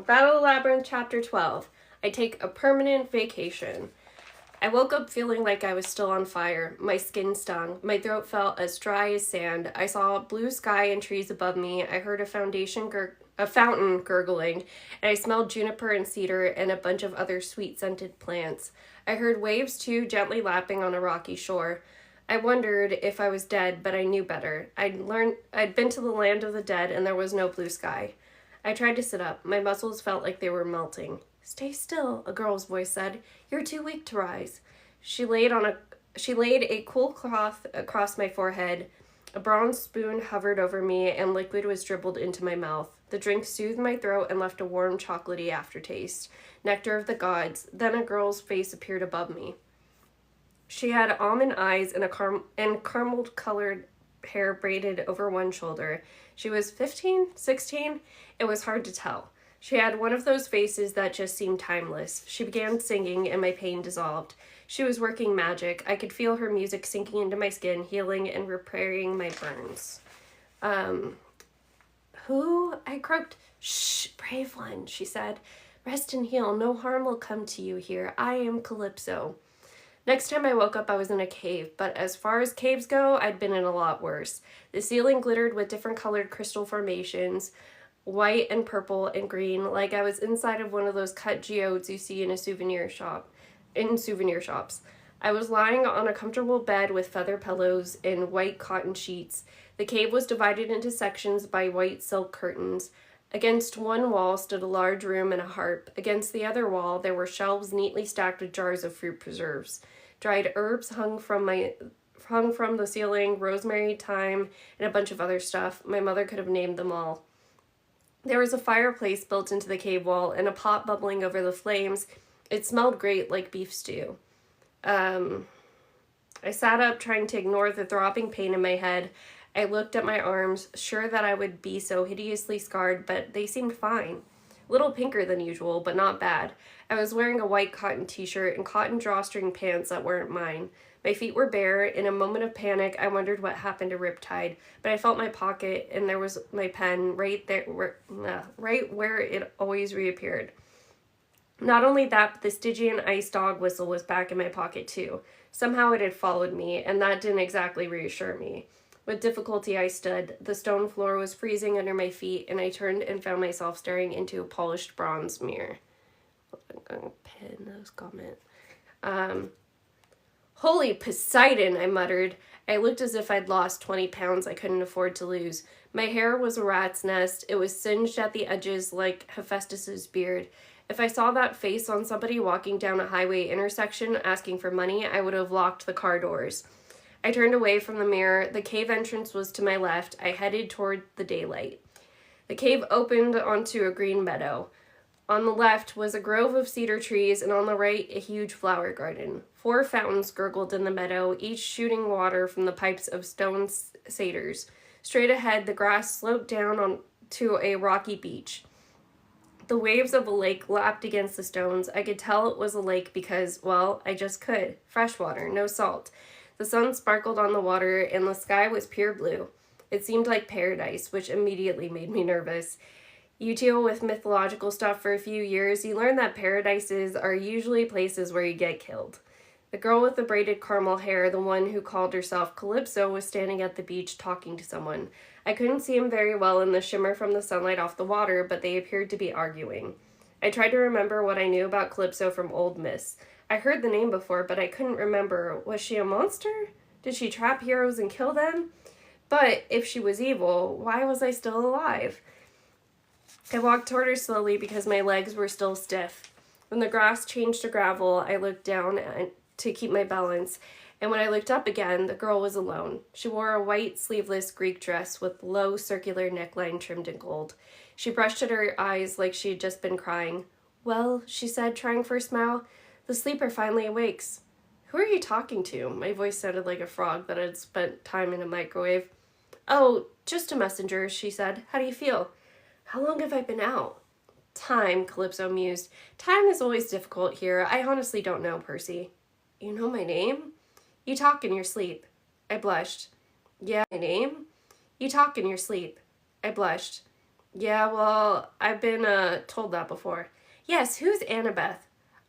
Battle Labyrinth Chapter 12. I take a permanent vacation. I woke up feeling like I was still on fire. My skin stung. My throat felt as dry as sand. I saw blue sky and trees above me. I heard a fountain gurgling, and I smelled juniper and cedar and a bunch of other sweet-scented plants. I heard waves, too, gently lapping on a rocky shore. I wondered if I was dead, but I knew better. I'd been to the land of the dead, and there was no blue sky. I tried to sit up. My muscles felt like they were melting. "Stay still," a girl's voice said. "You're too weak to rise." She laid a cool cloth across my forehead. A bronze spoon hovered over me, and liquid was dribbled into my mouth. The drink soothed my throat and left a warm, chocolatey aftertaste. Nectar of the gods. Then a girl's face appeared above me. She had almond eyes and caramel-colored hair braided over one shoulder. She was 15, 16? It was hard to tell. She had one of those faces that just seemed timeless. She began singing, and my pain dissolved. She was working magic. I could feel her music sinking into my skin, healing and repairing my burns. Who? I croaked. "Shh, brave one," she said. "Rest and heal. No harm will come to you here. I am Calypso." Next time I woke up, I was in a cave, but as far as caves go, I'd been in a lot worse. The ceiling glittered with different colored crystal formations, white and purple and green, like I was inside of one of those cut geodes you see in souvenir shops. I was lying on a comfortable bed with feather pillows and white cotton sheets. The cave was divided into sections by white silk curtains. Against one wall stood a large room and a harp. Against the other wall, there were shelves neatly stacked with jars of fruit preserves. Dried herbs hung from the ceiling, rosemary, thyme, and a bunch of other stuff. My mother could have named them all. There was a fireplace built into the cave wall and a pot bubbling over the flames. It smelled great, like beef stew. I sat up, trying to ignore the throbbing pain in my head. I looked at my arms, sure that I would be so hideously scarred, but they seemed fine. A little pinker than usual, but not bad. I was wearing a white cotton t-shirt and cotton drawstring pants that weren't mine. My feet were bare. In a moment of panic, I wondered what happened to Riptide, but I felt my pocket, and there was my pen right where it always reappeared. Not only that, but the Stygian ice dog whistle was back in my pocket too. Somehow it had followed me, and that didn't exactly reassure me. With difficulty I stood. The stone floor was freezing under my feet, and I turned and found myself staring into a polished bronze mirror. I'm going to pin those comments. "Holy Poseidon," I muttered. I looked as if I'd lost 20 pounds I couldn't afford to lose. My hair was a rat's nest. It was singed at the edges like Hephaestus's beard. If I saw that face on somebody walking down a highway intersection asking for money, I would have locked the car doors. I turned away from the mirror. The cave entrance was to my left. I headed toward the daylight. The cave opened onto a green meadow. On the left was a grove of cedar trees, and on the right, a huge flower garden. 4 fountains gurgled in the meadow, each shooting water from the pipes of stone satyrs. Straight ahead, the grass sloped down onto a rocky beach. The waves of a lake lapped against the stones. I could tell it was a lake because, well, I just could. Fresh water, no salt. The sun sparkled on the water, and the sky was pure blue. It seemed like paradise, which immediately made me nervous. You deal with mythological stuff for a few years, you learn that paradises are usually places where you get killed. The girl with the braided caramel hair, the one who called herself Calypso, was standing at the beach talking to someone. I couldn't see him very well in the shimmer from the sunlight off the water, but they appeared to be arguing. I tried to remember what I knew about Calypso from old myths. I heard the name before, but I couldn't remember. Was she a monster? Did she trap heroes and kill them? But if she was evil, why was I still alive? I walked toward her slowly because my legs were still stiff. When the grass changed to gravel, I looked down to keep my balance, and when I looked up again, the girl was alone. She wore a white, sleeveless Greek dress with low, circular neckline trimmed in gold. She brushed at her eyes like she had just been crying. "Well," she said, trying for a smile, "the sleeper finally awakes." "Who are you talking to?" My voice sounded like a frog that had spent time in a microwave. "Oh, just a messenger," she said. "How do you feel?" "How long have I been out?" "Time," Calypso mused. "Time is always difficult here. I honestly don't know, Percy." "You know my name?" "You talk in your sleep." I blushed. "Yeah, my name?" "You talk in your sleep." I blushed. Yeah, well, I've been told that before. Yes, who's Annabeth?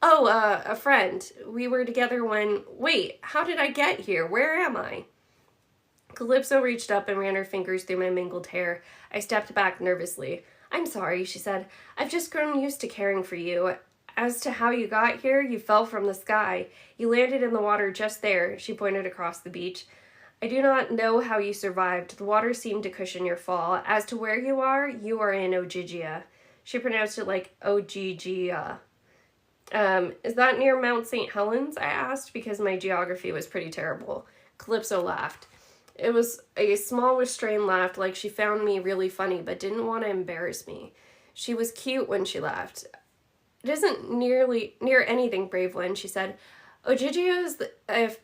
Oh, a friend. We were together when. Wait, how did I get here? Where am I? Calypso reached up and ran her fingers through my mingled hair. I stepped back nervously. I'm sorry, she said. I've just grown used to caring for you. As to how you got here, you fell from the sky. You landed in the water just there, she pointed across the beach. I do not know how you survived. The water seemed to cushion your fall. As to where you are in Ogygia. She pronounced it like Ogygia. Is that near Mount St. Helens? I asked, because my geography was pretty terrible. Calypso laughed. It was a small, restrained laugh, like she found me really funny, but didn't want to embarrass me. She was cute when she laughed. It isn't near anything, brave one, she said. Ogygia is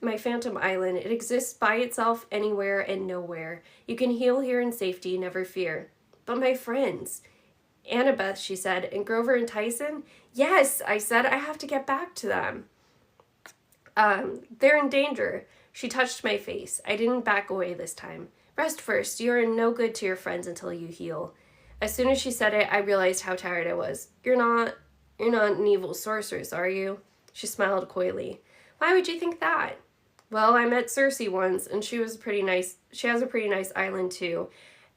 my phantom island. It exists by itself anywhere and nowhere. You can heal here in safety, never fear. But my friends, Annabeth, she said, and Grover and Tyson? Yes, I said, I have to get back to them. They're in danger. She touched my face. I didn't back away this time. Rest first. You are no good to your friends until you heal. As soon as she said it, I realized how tired I was. You're not an evil sorceress, are you? She smiled coyly. Why would you think that? Well, I met Circe once, and she has a pretty nice island too.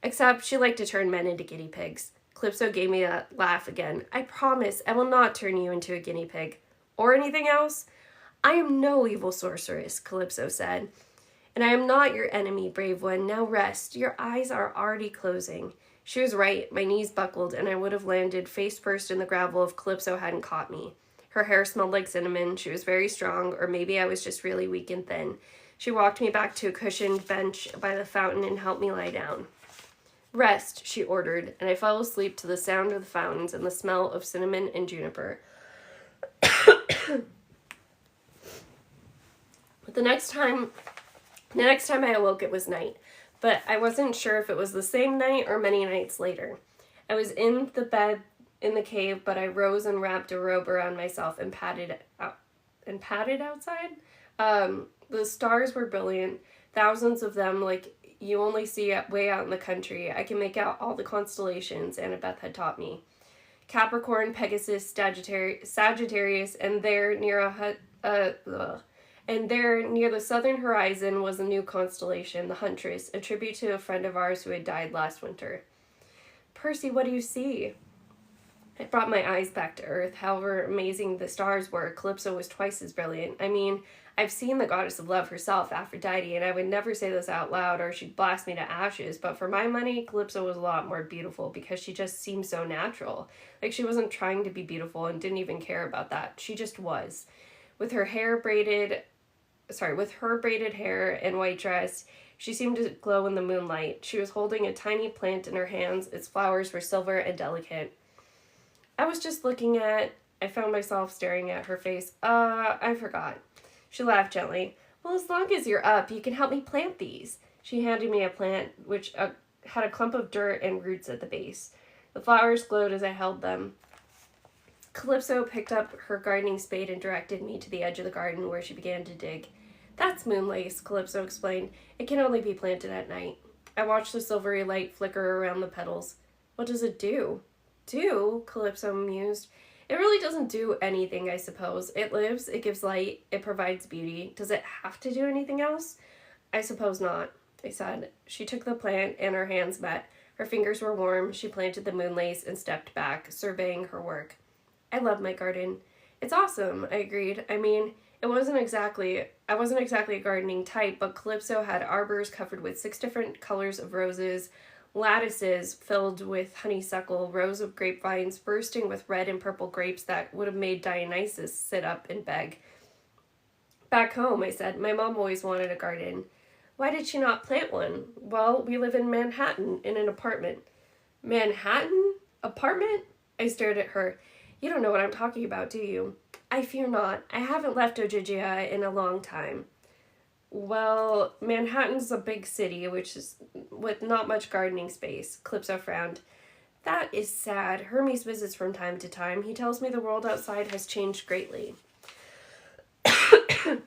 Except she liked to turn men into guinea pigs. Calypso gave me a laugh again. I promise I will not turn you into a guinea pig. Or anything else? I am no evil sorceress, Calypso said. And I am not your enemy, brave one. Now rest. Your eyes are already closing. She was right. My knees buckled, and I would have landed face first in the gravel if Calypso hadn't caught me. Her hair smelled like cinnamon. She was very strong, or maybe I was just really weak and thin. She walked me back to a cushioned bench by the fountain and helped me lie down. Rest, she ordered, and I fell asleep to the sound of the fountains and the smell of cinnamon and juniper. But the next time I awoke, it was night, but I wasn't sure if it was the same night or many nights later. I was in the bed in the cave, but I rose and wrapped a robe around myself and padded outside. The stars were brilliant, thousands of them, like you only see way out in the country. I can make out all the constellations Annabeth had taught me. Capricorn, Pegasus, Sagittarius, and there near the southern horizon was a new constellation, the Huntress, a tribute to a friend of ours who had died last winter. Percy, what do you see? It brought my eyes back to Earth. However amazing the stars were, Calypso was twice as brilliant. I mean, I've seen the goddess of love herself, Aphrodite, and I would never say this out loud or she'd blast me to ashes, but for my money, Calypso was a lot more beautiful because she just seemed so natural. Like she wasn't trying to be beautiful and didn't even care about that. She just was. With her braided hair and white dress, she seemed to glow in the moonlight. She was holding a tiny plant in her hands. Its flowers were silver and delicate. I found myself staring at her face. I forgot. She laughed gently. Well, as long as you're up, you can help me plant these. She handed me a plant which had a clump of dirt and roots at the base. The flowers glowed as I held them. Calypso picked up her gardening spade and directed me to the edge of the garden where she began to dig. That's moonlace, Calypso explained. It can only be planted at night. I watched the silvery light flicker around the petals. What does it do? Do? Calypso mused. It really doesn't do anything, I suppose. It lives, it gives light, it provides beauty. Does it have to do anything else? I suppose not, I said. She took the plant and our hands met. Her fingers were warm. She planted the moonlace and stepped back, surveying her work. I love my garden. It's awesome, I agreed. I mean, I wasn't exactly a gardening type, but Calypso had arbors covered with 6 different colors of roses, lattices filled with honeysuckle, rows of grapevines bursting with red and purple grapes that would have made Dionysus sit up and beg. Back home, I said, my mom always wanted a garden. Why did she not plant one? Well, we live in Manhattan, in an apartment. Manhattan? Apartment? I stared at her. You don't know what I'm talking about, do you? I fear not. I haven't left Ogygia in a long time. Well, Manhattan's a big city, which is with not much gardening space. Calypso frowned. That is sad. Hermes visits from time to time. He tells me the world outside has changed greatly. I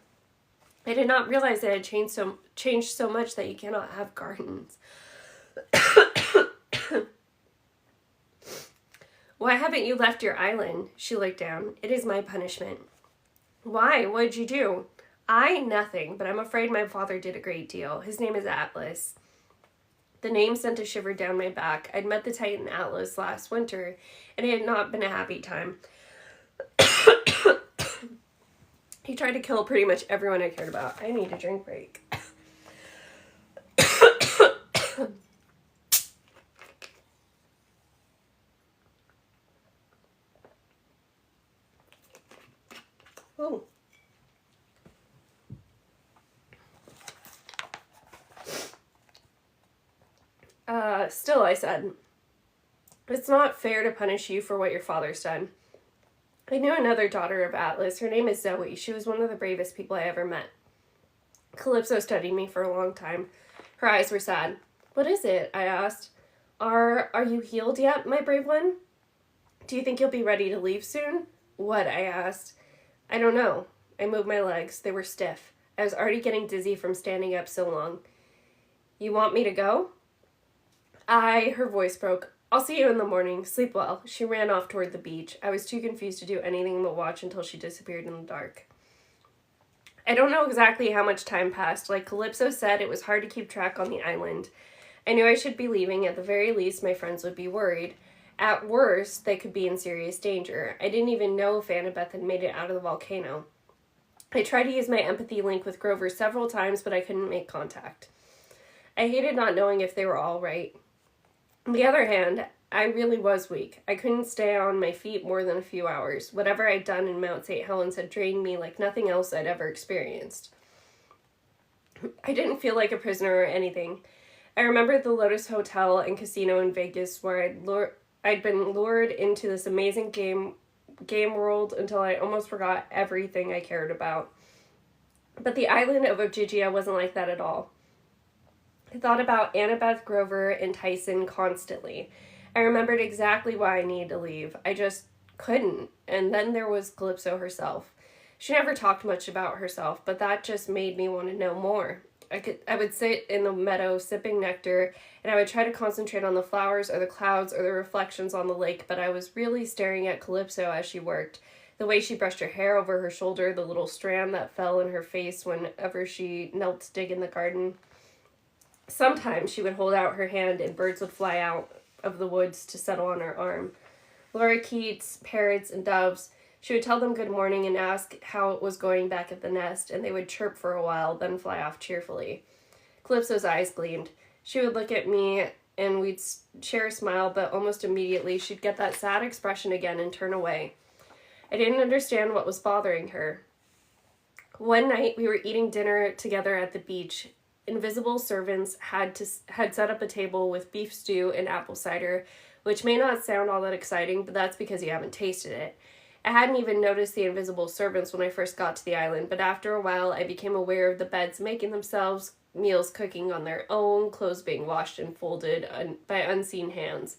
did not realize it had changed so much that you cannot have gardens. Why haven't you left your island? She looked down. It is my punishment. Why? What did you do? Nothing, but I'm afraid my father did a great deal. His name is Atlas. The name sent a shiver down my back. I'd met the Titan Atlas last winter, and it had not been a happy time. He tried to kill pretty much everyone I cared about. I need a drink break. Oh. Still, I said, it's not fair to punish you for what your father's done. I knew another daughter of Atlas. Her name is Zoe. She was one of the bravest people I ever met. Calypso studied me for a long time. Her eyes were sad. What is it? I asked. Are you healed yet, my brave one? Do you think you'll be ready to leave soon? What? I asked. I don't know. I moved my legs. They were stiff. I was already getting dizzy from standing up so long. You want me to go? Her voice broke. I'll see you in the morning. Sleep well. She ran off toward the beach. I was too confused to do anything but watch until she disappeared in the dark. I don't know exactly how much time passed. Like Calypso said, it was hard to keep track on the island. I knew I should be leaving. At the very least, my friends would be worried. At worst, they could be in serious danger. I didn't even know if Annabeth had made it out of the volcano. I tried to use my empathy link with Grover several times, but I couldn't make contact. I hated not knowing if they were all right. On the other hand, I really was weak. I couldn't stay on my feet more than a few hours. Whatever I'd done in Mount St. Helens had drained me like nothing else I'd ever experienced. I didn't feel like a prisoner or anything. I remembered the Lotus Hotel and Casino in Vegas where I'd been lured into this amazing game world until I almost forgot everything I cared about. But the island of Ogygia wasn't like that at all. I thought about Annabeth, Grover, and Tyson constantly. I remembered exactly why I needed to leave. I just couldn't. And then there was Calypso herself. She never talked much about herself, but that just made me want to know more. I would sit in the meadow sipping nectar, and I would try to concentrate on the flowers or the clouds or the reflections on the lake, but I was really staring at Calypso as she worked. The way she brushed her hair over her shoulder, the little strand that fell in her face whenever she knelt to dig in the garden. Sometimes she would hold out her hand and birds would fly out of the woods to settle on her arm. Lorikeets, parrots, and doves. She would tell them good morning and ask how it was going back at the nest, and they would chirp for a while, then fly off cheerfully. Calypso's eyes gleamed. She would look at me, and we'd share a smile, but almost immediately she'd get that sad expression again and turn away. I didn't understand what was bothering her. One night, we were eating dinner together at the beach. Invisible servants had set up a table with beef stew and apple cider, which may not sound all that exciting, but that's because you haven't tasted it. I hadn't even noticed the invisible servants when I first got to the island, but after a while I became aware of the beds making themselves, meals cooking on their own, clothes being washed and folded by unseen hands.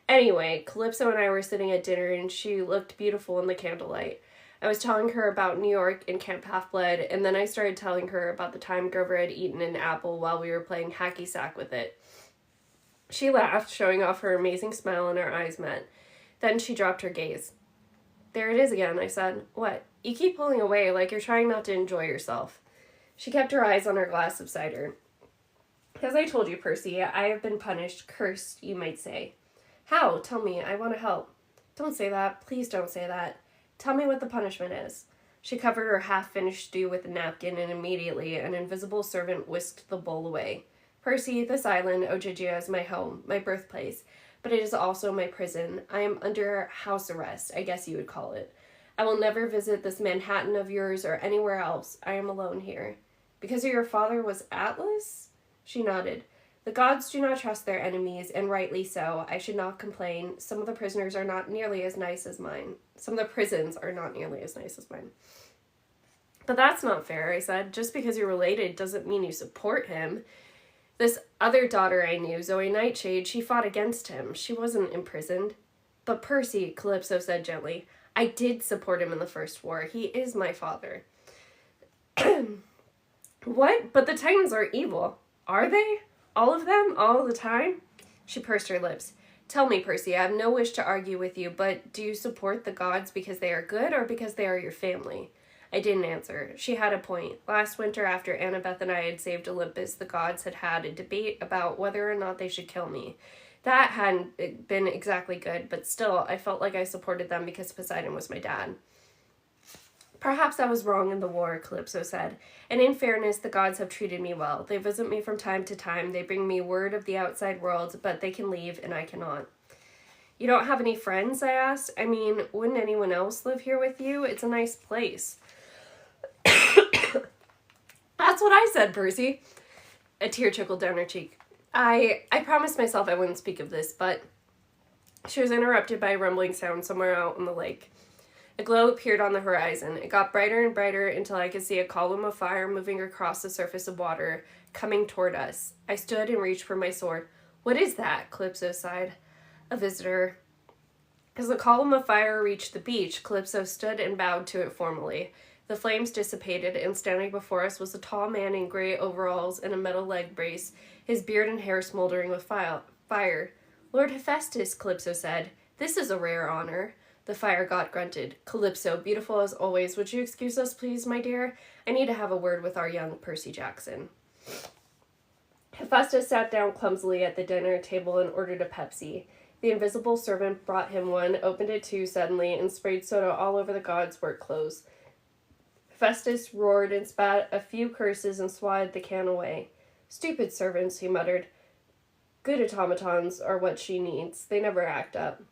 Anyway, Calypso and I were sitting at dinner and she looked beautiful in the candlelight. I was telling her about New York and Camp Half-Blood, and then I started telling her about the time Grover had eaten an apple while we were playing hacky sack with it. She laughed, showing off her amazing smile, and our eyes met. Then she dropped her gaze. There it is again, I said. What? You keep pulling away like you're trying not to enjoy yourself. She kept her eyes on her glass of cider. As I told you, Percy, I have been punished, cursed, you might say. How? Tell me. I want to help. Don't say that. Please don't say that. Tell me what the punishment is. She covered her half-finished stew with a napkin, and immediately an invisible servant whisked the bowl away. Percy, this island, Ogygia, is my home, my birthplace, but it is also my prison. I am under house arrest, I guess you would call it. I will never visit this Manhattan of yours or anywhere else. I am alone here. Because your father was Atlas? She nodded. The gods do not trust their enemies, and rightly so. I should not complain. Some of the prisoners are not nearly as nice as mine. Some of the prisons are not nearly as nice as mine. But that's not fair, I said. Just because you're related doesn't mean you support him. This other daughter I knew, Zoe Nightshade, she fought against him. She wasn't imprisoned. But Percy, Calypso said gently, I did support him in the First War. He is my father. What? But the Titans are evil. Are they? All of them? All the time? She pursed her lips. Tell me, Percy, I have no wish to argue with you, but do you support the gods because they are good or because they are your family? I didn't answer. She had a point. Last winter, after Annabeth and I had saved Olympus, the gods had had a debate about whether or not they should kill me. That hadn't been exactly good, but still, I felt like I supported them because Poseidon was my dad. Perhaps I was wrong in the war, Calypso said, and in fairness, the gods have treated me well. They visit me from time to time, they bring me word of the outside world, but they can leave and I cannot. You don't have any friends, I asked. I mean, wouldn't anyone else live here with you? It's a nice place. That's what I said, Percy. A tear trickled down her cheek. I promised myself I wouldn't speak of this, but she was interrupted by a rumbling sound somewhere out on the lake. A glow appeared on the horizon. It got brighter and brighter until I could see a column of fire moving across the surface of water, coming toward us. I stood and reached for my sword. What is that? Calypso sighed. A visitor. As the column of fire reached the beach, Calypso stood and bowed to it formally. The flames dissipated, and standing before us was a tall man in gray overalls and a metal leg brace, his beard and hair smoldering with fire. Lord Hephaestus, Calypso said. This is a rare honor. The fire god grunted. Calypso, beautiful as always, would you excuse us, please, my dear? I need to have a word with our young Percy Jackson. Hephaestus sat down clumsily at the dinner table and ordered a Pepsi. The invisible servant brought him one, opened it too suddenly, and sprayed soda all over the god's work clothes. Hephaestus roared and spat a few curses and swatted the can away. Stupid servants, he muttered. Good automatons are what she needs. They never act up.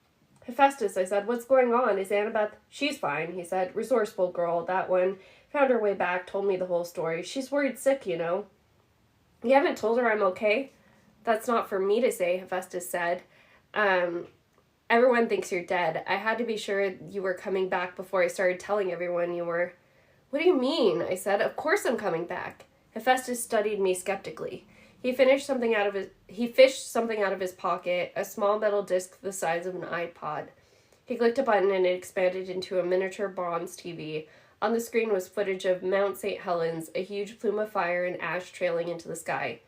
Hephaestus, I said, what's going on? Is Annabeth? She's fine, he said. Resourceful girl, that one. Found her way back, told me the whole story. She's worried sick, you know. You haven't told her I'm okay? That's not for me to say, Hephaestus said. Everyone thinks you're dead. I had to be sure you were coming back before I started telling everyone you were. What do you mean? I said. Of course I'm coming back. Hephaestus studied me skeptically. He fished something out of his pocket, a small metal disc the size of an iPod. He clicked a button and it expanded into a miniature bronze TV. On the screen was footage of Mount St. Helens, a huge plume of fire and ash trailing into the sky.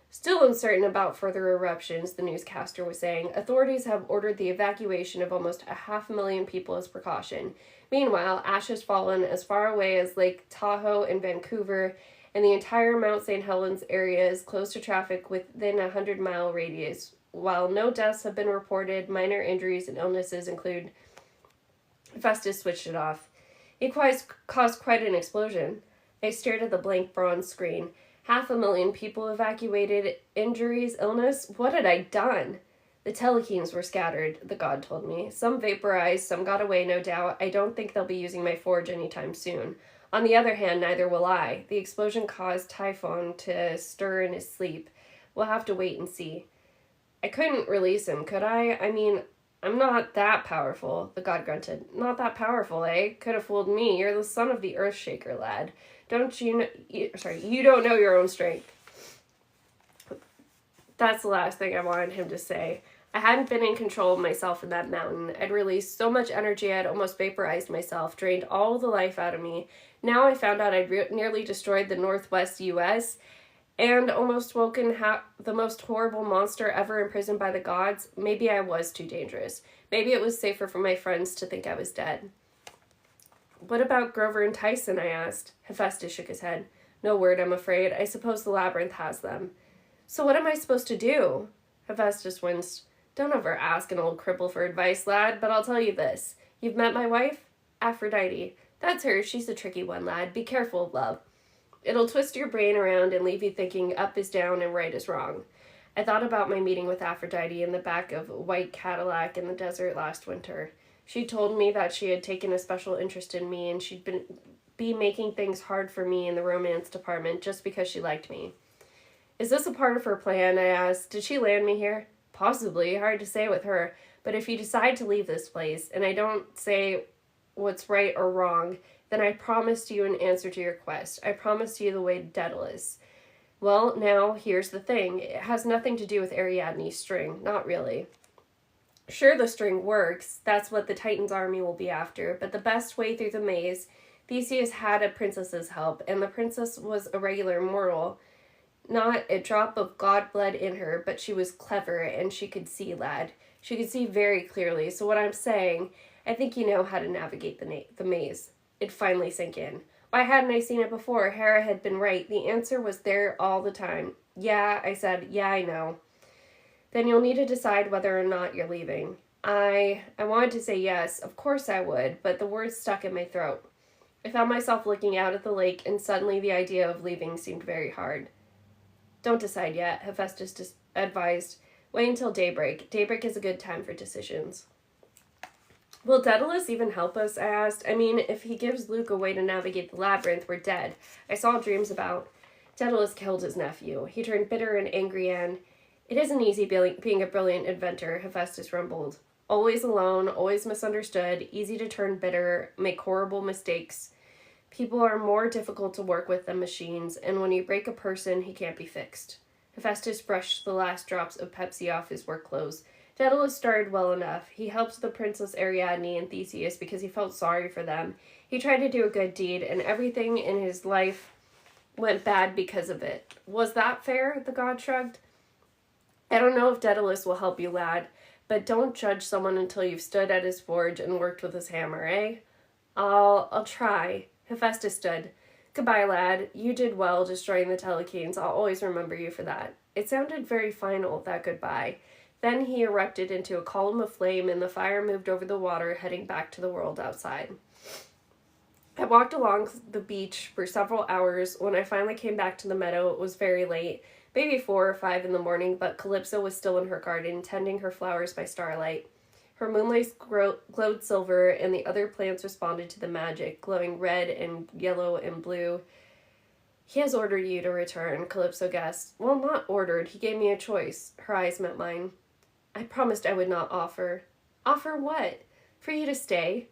Still uncertain about further eruptions, the newscaster was saying, authorities have ordered the evacuation of almost 500,000 people as precaution. Meanwhile, ash has fallen as far away as Lake Tahoe and Vancouver, and the entire Mount St. Helens area is closed to traffic within a 100-mile radius. While no deaths have been reported, minor injuries and illnesses include... Hephaestus switched it off. It caused quite an explosion. I stared at the blank bronze screen. 500,000 people evacuated, injuries, illness. What had I done? The telekenes were scattered, the god told me. Some vaporized, some got away, no doubt. I don't think they'll be using my forge anytime soon. On the other hand, neither will I. The explosion caused Typhon to stir in his sleep. We'll have to wait and see. I couldn't release him, could I? I mean, I'm not that powerful, the god grunted. Not that powerful, eh? Could have fooled me. You're the son of the Earthshaker, lad. You don't know your own strength. That's the last thing I wanted him to say. I hadn't been in control of myself in that mountain. I'd released so much energy I'd almost vaporized myself, drained all the life out of me. Now I found out I'd nearly destroyed the Northwest U.S., and almost woken the most horrible monster ever imprisoned by the gods. Maybe I was too dangerous. Maybe it was safer for my friends to think I was dead. What about Grover and Tyson, I asked. Hephaestus shook his head. No word, I'm afraid. I suppose the labyrinth has them. So what am I supposed to do? Hephaestus winced. Don't ever ask an old cripple for advice, lad, but I'll tell you this. You've met my wife? Aphrodite. That's her. She's a tricky one, lad. Be careful of love. It'll twist your brain around and leave you thinking up is down and right is wrong. I thought about my meeting with Aphrodite in the back of a white Cadillac in the desert last winter. She told me that she had taken a special interest in me and she'd be making things hard for me in the romance department just because she liked me. Is this a part of her plan? I asked. Did she land me here? Possibly. Hard to say with her. But if you decide to leave this place and I don't say what's right or wrong, then I promised you an answer to your quest. I promised you the way to Daedalus. Well, now, here's the thing. It has nothing to do with Ariadne's string. Not really. Sure, the string works. That's what the Titan's army will be after. But the best way through the maze, Theseus had a princess's help, and the princess was a regular mortal. not a drop of god blood in her, but she was clever and she could see, lad. She could see very clearly. So what I'm saying, I think you know how to navigate the maze. It finally sank in. Why hadn't I seen it before? Hera had been right. The answer was there all the time. Yeah, I said, yeah, I know. Then you'll need to decide whether or not you're leaving. I wanted to say yes, of course I would, but the words stuck in my throat. I found myself looking out at the lake, and suddenly the idea of leaving seemed very hard. Don't decide yet, Hephaestus advised. Wait until daybreak. Daybreak is a good time for decisions. Will Daedalus even help us? I asked. I mean, if he gives Luke a way to navigate the labyrinth, we're dead. I saw dreams about. Daedalus killed his nephew. He turned bitter and angry and... It isn't easy being a brilliant inventor, Hephaestus rumbled. Always alone, always misunderstood, easy to turn bitter, make horrible mistakes. People are more difficult to work with than machines, and when you break a person, he can't be fixed. Hephaestus brushed the last drops of Pepsi off his work clothes. Daedalus started well enough. He helped the Princess Ariadne and Theseus because he felt sorry for them. He tried to do a good deed, and everything in his life went bad because of it. Was that fair? The god shrugged. I don't know if Daedalus will help you, lad, but don't judge someone until you've stood at his forge and worked with his hammer, eh? I'll try. Hephaestus stood. Goodbye, lad. You did well destroying the Telecanes. I'll always remember you for that. It sounded very final, that goodbye. Then he erupted into a column of flame and the fire moved over the water, heading back to the world outside. I walked along the beach for several hours. When I finally came back to the meadow, it was very late. Maybe 4 or 5 in the morning, but Calypso was still in her garden, tending her flowers by starlight. Her moonlight glowed silver, and the other plants responded to the magic, glowing red and yellow and blue. He has ordered you to return, Calypso guessed. Well, not ordered. He gave me a choice. Her eyes met mine. I promised I would not offer. Offer what? For you to stay.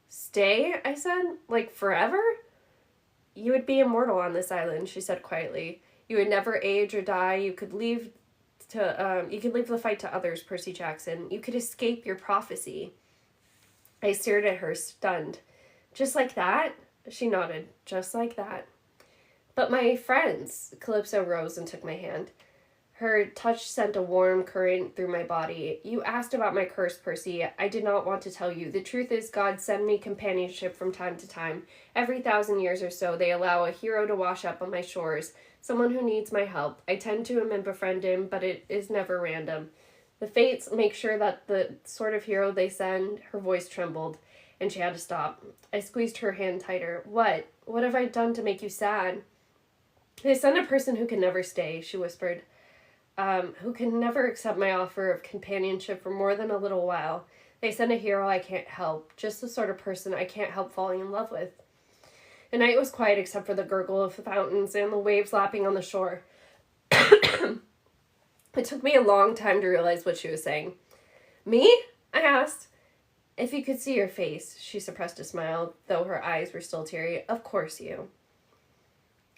Stay? I said. Like forever? You would be immortal on this island, she said quietly. You would never age or die. You could leave the fight to others, Percy Jackson. You could escape your prophecy. I stared at her, stunned. Just like that? She nodded. Just like that. But my friends. Calypso rose and took my hand. Her touch sent a warm current through my body. You asked about my curse, Percy. I did not want to tell you. The truth is, God sends me companionship from time to time. Every 1,000 years or so, they allow a hero to wash up on my shores. Someone who needs my help. I tend to him and befriend him, but it is never random. The fates make sure that the sort of hero they send... Her voice trembled, and she had to stop. I squeezed her hand tighter. What? What have I done to make you sad? They send a person who can never stay, she whispered. Who can never accept my offer of companionship for more than a little while. They send a hero I can't help, just the sort of person I can't help falling in love with. The night was quiet except for the gurgle of the fountains and the waves lapping on the shore. It took me a long time to realize what she was saying. Me? I asked. If you could see your face, she suppressed a smile, though her eyes were still teary. Of course you.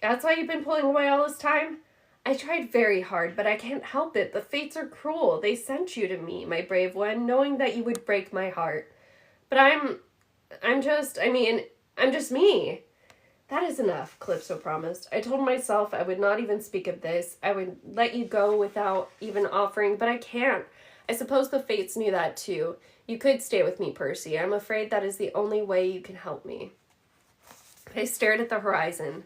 That's why you've been pulling away all this time? I tried very hard, but I can't help it. The fates are cruel. They sent you to me, my brave one, knowing that you would break my heart. But I'm just me. That is enough, Calypso promised. I told myself I would not even speak of this. I would let you go without even offering, but I can't. I suppose the fates knew that too. You could stay with me, Percy. I'm afraid that is the only way you can help me. I stared at the horizon.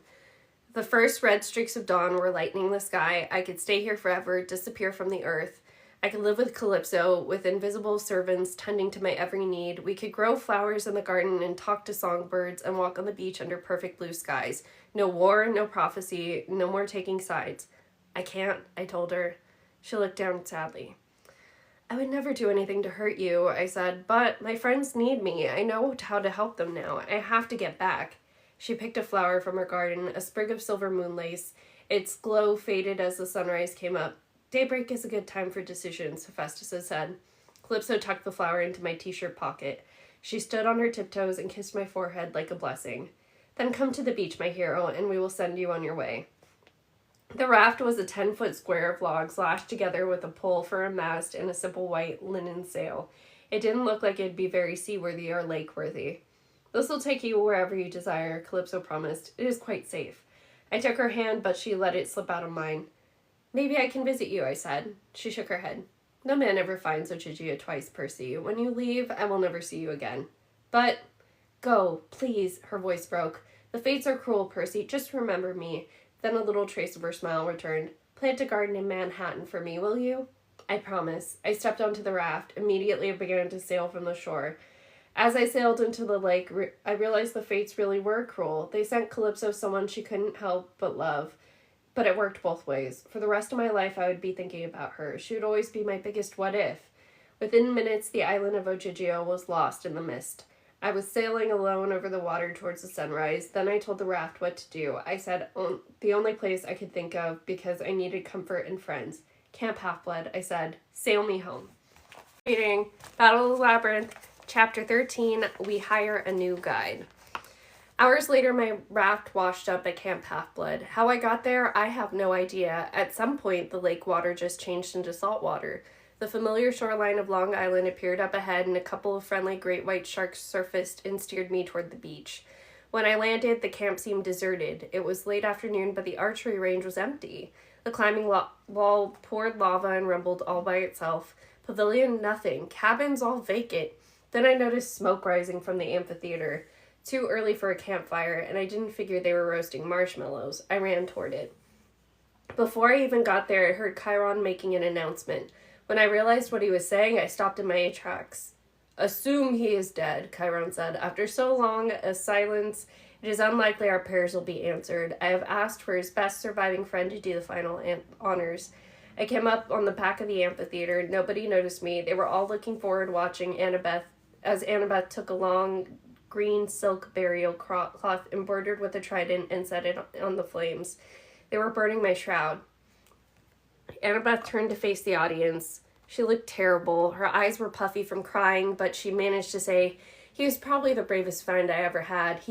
The first red streaks of dawn were lightening the sky. I could stay here forever, disappear from the earth. I could live with Calypso, with invisible servants tending to my every need. We could grow flowers in the garden and talk to songbirds and walk on the beach under perfect blue skies. No war, no prophecy, no more taking sides. I can't, I told her. She looked down sadly. I would never do anything to hurt you, I said, but my friends need me. I know how to help them now. I have to get back. She picked a flower from her garden, a sprig of silver moonlace. Its glow faded as the sunrise came up. Daybreak is a good time for decisions, Hephaestus said. Calypso tucked the flower into my t-shirt pocket. She stood on her tiptoes and kissed my forehead like a blessing. Then come to the beach, my hero, and we will send you on your way. The raft was a 10-foot square of logs lashed together with a pole for a mast and a simple white linen sail. It didn't look like it'd be very seaworthy or lake-worthy. This will take you wherever you desire, Calypso promised. It is quite safe. I took her hand, but she let it slip out of mine. Maybe I can visit you, I said. She shook her head. No man ever finds Ochijia twice, Percy. When you leave, I will never see you again. But, go, please, her voice broke. The fates are cruel, Percy. Just remember me. Then a little trace of her smile returned. Plant a garden in Manhattan for me, will you? I promise. I stepped onto the raft. Immediately I began to sail from the shore. As I sailed into the lake, I realized the fates really were cruel. They sent Calypso someone she couldn't help but love. But it worked both ways. For the rest of my life, I would be thinking about her. She would always be my biggest what if. Within minutes, the island of Ochijio was lost in the mist. I was sailing alone over the water towards the sunrise. Then I told the raft what to do. I said the only place I could think of because I needed comfort and friends. Camp Half-Blood, I said. Sail me home. Reading Battle of the Labyrinth, Chapter 13, We Hire a New Guide. Hours later, my raft washed up at Camp Half-Blood. How I got there, I have no idea. At some point, the lake water just changed into salt water. The familiar shoreline of Long Island appeared up ahead, and a couple of friendly great white sharks surfaced and steered me toward the beach. When I landed, the camp seemed deserted. It was late afternoon, but the archery range was empty. The climbing wall poured lava and rumbled all by itself. Pavilion, nothing. Cabins, all vacant. Then I noticed smoke rising from the amphitheater. Too early for a campfire, and I didn't figure they were roasting marshmallows. I ran toward it. Before I even got there, I heard Chiron making an announcement. When I realized what he was saying, I stopped in my tracks. Assume he is dead, Chiron said. After so long a silence, it is unlikely our prayers will be answered. I have asked for his best surviving friend to do the final honors. I came up on the back of the amphitheater. Nobody noticed me. They were all looking forward, watching Annabeth, as Annabeth took a long green silk burial cloth embroidered with a trident and set it on the flames. They were burning my shroud. Annabeth turned to face the audience. She looked terrible. Her eyes were puffy from crying, but she managed to say, "He was probably the bravest friend I ever had.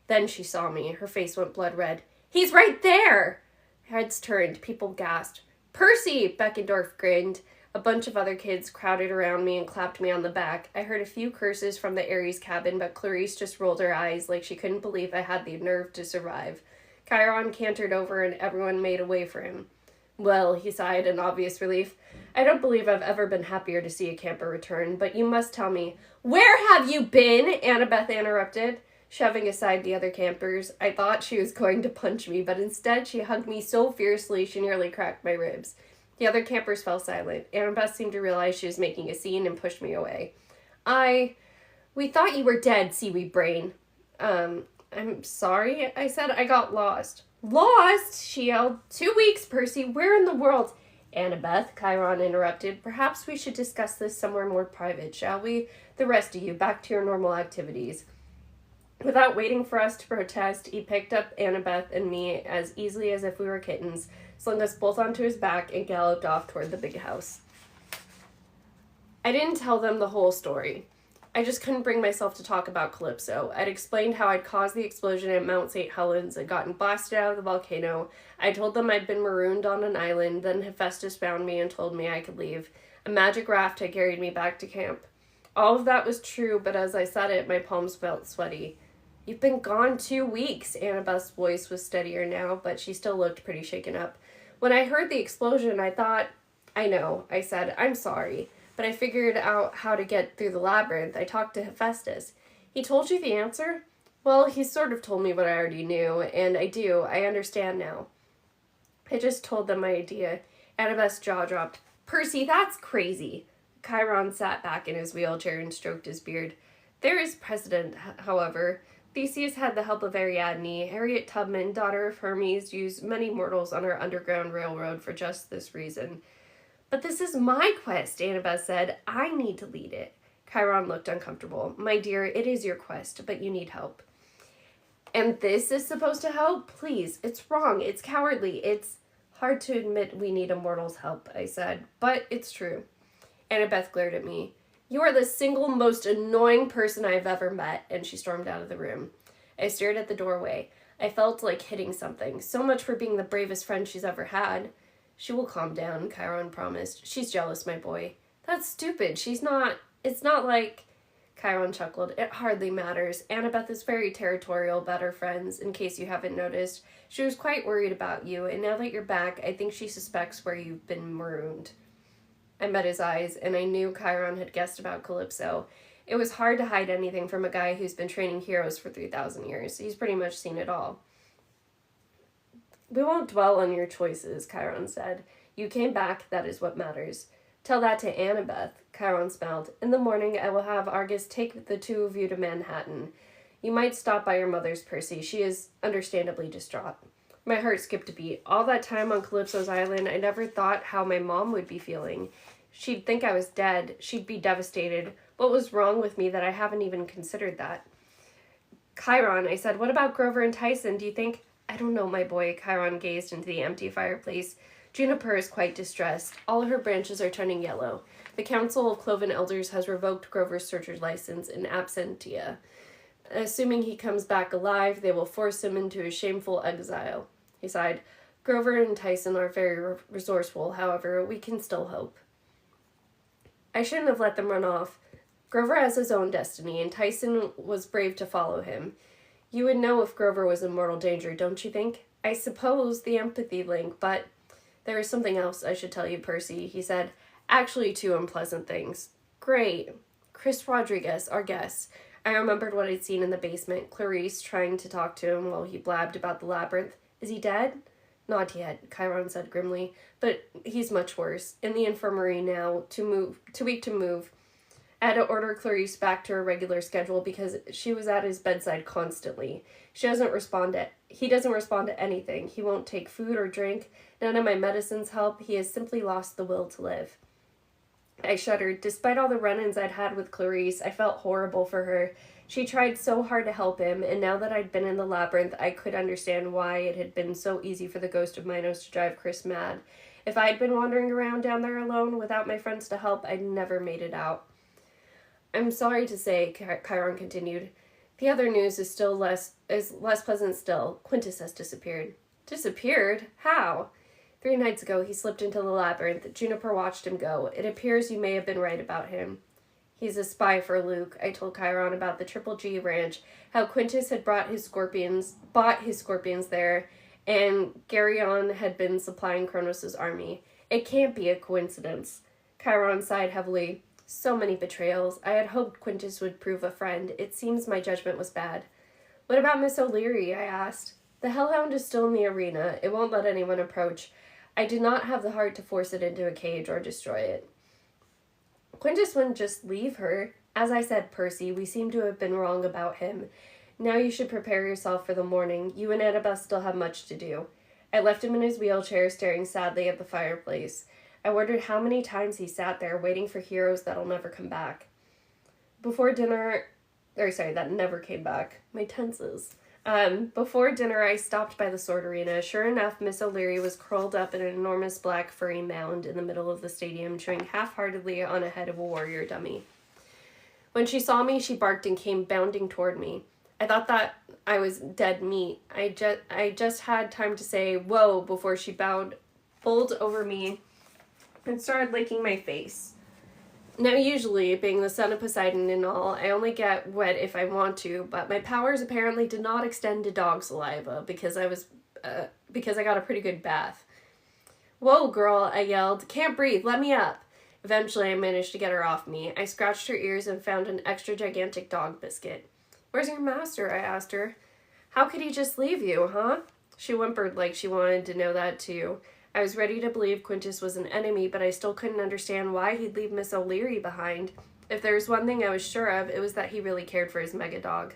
Then she saw me. Her face went blood red. "He's right there!" Heads turned. People gasped. "Percy!" Beckendorf grinned. A bunch of other kids crowded around me and clapped me on the back. I heard a few curses from the Aries cabin, but Clarice just rolled her eyes like she couldn't believe I had the nerve to survive. Chiron cantered over and everyone made a way for him. "Well," he sighed in obvious relief, "I don't believe I've ever been happier to see a camper return, but you must tell me—" "Where have you been?" Annabeth interrupted, shoving aside the other campers. I thought she was going to punch me, but instead she hugged me so fiercely she nearly cracked my ribs. The other campers fell silent. Annabeth seemed to realize she was making a scene and pushed me away. We thought you were dead, seaweed brain." I'm sorry," I said. "I got lost." "Lost?" she yelled. 2 weeks, Percy. Where in the world—" "Annabeth," Chiron interrupted, "perhaps we should discuss this somewhere more private, shall we? The rest of you, back to your normal activities." Without waiting for us to protest, he picked up Annabeth and me as easily as if we were kittens, slung us both onto his back, and galloped off toward the big house. I didn't tell them the whole story. I just couldn't bring myself to talk about Calypso. I'd explained how I'd caused the explosion at Mount St. Helens and gotten blasted out of the volcano. I told them I'd been marooned on an island, then Hephaestus found me and told me I could leave. A magic raft had carried me back to camp. All of that was true, but as I said it, my palms felt sweaty. "You've been gone 2 weeks." Annabeth's voice was steadier now, but she still looked pretty shaken up. "When I heard the explosion, I thought—" "I know," I said. "I'm sorry. But I figured out how to get through the labyrinth. I talked to Hephaestus." "He told you the answer?" "Well, he sort of told me what I already knew, and I understand now." I just told them my idea. Annabeth's jaw dropped. "Percy, that's crazy." Chiron sat back in his wheelchair and stroked his beard. "There is precedent, however. Theseus had the help of Ariadne. Harriet Tubman, daughter of Hermes, used many mortals on her underground railroad for just this reason." "But this is my quest," Annabeth said. "I need to lead it." Chiron looked uncomfortable. "My dear, it is your quest, but you need help." "And this is supposed to help? Please, it's wrong. It's cowardly. It's hard to admit we need a mortal's help," I said, "but it's true." Annabeth glared at me. "You are the single most annoying person I have ever met," and she stormed out of the room. I stared at the doorway. I felt like hitting something. So much for being the bravest friend she's ever had. "She will calm down," Chiron promised. "She's jealous, my boy." "That's stupid. She's not—" "It's not like—" Chiron chuckled. It hardly matters. Annabeth is very territorial about her friends, in case you haven't noticed. She was quite worried about you, and now that you're back, I think she suspects where you've been marooned. I met his eyes, and I knew Chiron had guessed about Calypso. It was hard to hide anything from a guy who's been training heroes for 3,000 years. He's pretty much seen it all. We won't dwell on your choices, Chiron said. You came back, that is what matters. Tell that to Annabeth, Chiron smiled. In the morning, I will have Argus take the two of you to Manhattan. You might stop by your mother's, Percy. She is understandably distraught. My heart skipped a beat. All that time on Calypso's island, I never thought how my mom would be feeling. She'd think I was dead. She'd be devastated. What was wrong with me that I haven't even considered that? Chiron, I said, what about Grover and Tyson? Do you think... I don't know, my boy. Chiron gazed into the empty fireplace. Juniper is quite distressed. All her branches are turning yellow. The Council of Cloven Elders has revoked Grover's searcher's license in absentia. Assuming he comes back alive, they will force him into a shameful exile. He sighed. Grover and Tyson are very resourceful, however, we can still hope. I shouldn't have let them run off. Grover has his own destiny, and Tyson was brave to follow him. You would know if Grover was in mortal danger, don't you think? I suppose the empathy link, but there is something else I should tell you, Percy, he said. Actually, two unpleasant things. Great. Chris Rodriguez, our guest. I remembered what I'd seen in the basement, Clarice trying to talk to him while he blabbed about the labyrinth. Is he dead? Not yet, Chiron said grimly, but he's much worse. In the infirmary now, too weak to move. I had to order Clarice back to her regular schedule because she was at his bedside constantly. He doesn't respond to anything. He won't take food or drink. None of my medicines help. He has simply lost the will to live. I shuddered. Despite all the run-ins I'd had with Clarice, I felt horrible for her. She tried so hard to help him, and now that I'd been in the labyrinth, I could understand why it had been so easy for the ghost of Minos to drive Chris mad. If I'd been wandering around down there alone without my friends to help, I'd never made it out. I'm sorry to say, Chiron continued, the other news is less pleasant still. Quintus has disappeared. Disappeared? How? 3 nights ago, he slipped into the labyrinth. Juniper watched him go. It appears you may have been right about him. He's a spy for Luke. I told Chiron about the Triple G ranch, how Quintus had bought his scorpions there, and Geryon had been supplying Kronos' army. It can't be a coincidence. Chiron sighed heavily. So many betrayals. I had hoped Quintus would prove a friend. It seems my judgment was bad. What about Miss O'Leary? I asked. The Hellhound is still in the arena. It won't let anyone approach. I did not have the heart to force it into a cage or destroy it. Quintus wouldn't just leave her. As I said, Percy, we seem to have been wrong about him. Now you should prepare yourself for the morning. You and Annabeth still have much to do. I left him in his wheelchair, staring sadly at the fireplace. I wondered how many times he sat there, waiting for heroes that'll never come back. That never came back. My tenses. Before dinner, I stopped by the sword arena. Sure enough, Miss O'Leary was curled up in an enormous black furry mound in the middle of the stadium, chewing half-heartedly on a head of a warrior dummy. When she saw me, she barked and came bounding toward me. I thought that I was dead meat. I just had time to say, whoa, before she bowled over me and started licking my face. Now, usually, being the son of Poseidon and all, I only get wet if I want to, but my powers apparently did not extend to dog saliva because I got a pretty good bath. Whoa, girl, I yelled. Can't breathe, let me up. Eventually, I managed to get her off me. I scratched her ears and found an extra gigantic dog biscuit. Where's your master? I asked her. How could he just leave you, huh? She whimpered like she wanted to know that too. I was ready to believe Quintus was an enemy, but I still couldn't understand why he'd leave Miss O'Leary behind. If there was one thing I was sure of, it was that he really cared for his mega dog.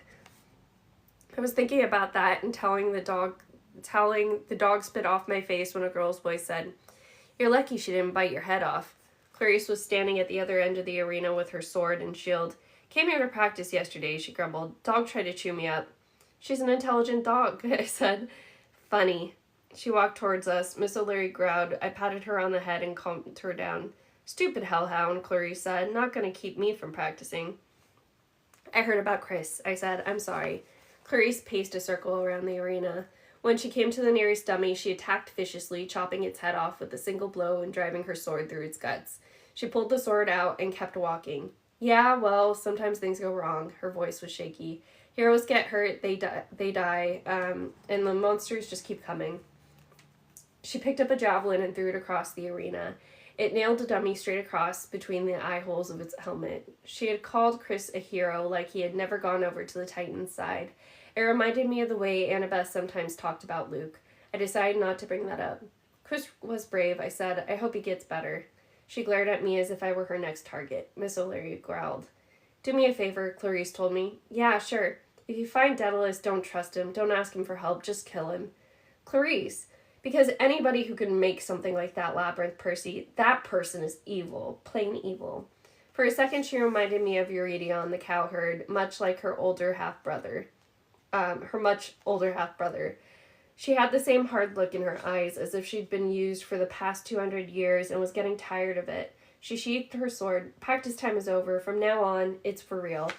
I was thinking about that and telling the dog spit off my face when a girl's voice said, You're lucky she didn't bite your head off. Clarice was standing at the other end of the arena with her sword and shield. Came here to practice yesterday, she grumbled. Dog tried to chew me up. She's an intelligent dog, I said. Funny. She walked towards us. Miss O'Leary growled. I patted her on the head and calmed her down. Stupid hellhound, Clarice said. Not going to keep me from practicing. I heard about Chris, I said. I'm sorry. Clarice paced a circle around the arena. When she came to the nearest dummy, she attacked viciously, chopping its head off with a single blow and driving her sword through its guts. She pulled the sword out and kept walking. Yeah, well, sometimes things go wrong. Her voice was shaky. Heroes get hurt, they die, and the monsters just keep coming. She picked up a javelin and threw it across the arena. It nailed a dummy straight across between the eye holes of its helmet. She had called Chris a hero like he had never gone over to the Titan's side. It reminded me of the way Annabeth sometimes talked about Luke. I decided not to bring that up. Chris was brave, I said. I hope he gets better. She glared at me as if I were her next target. Miss O'Leary growled. Do me a favor, Clarice told me. Yeah, sure. If you find Daedalus, don't trust him. Don't ask him for help. Just kill him. Clarice, because anybody who can make something like that labyrinth, Percy, that person is evil. Plain evil. For a second, she reminded me of Eurydion, the cowherd, much like her older half-brother. Her much older half-brother. She had the same hard look in her eyes, as if she'd been used for the past 200 years and was getting tired of it. She sheathed her sword. Practice time is over. From now on, it's for real.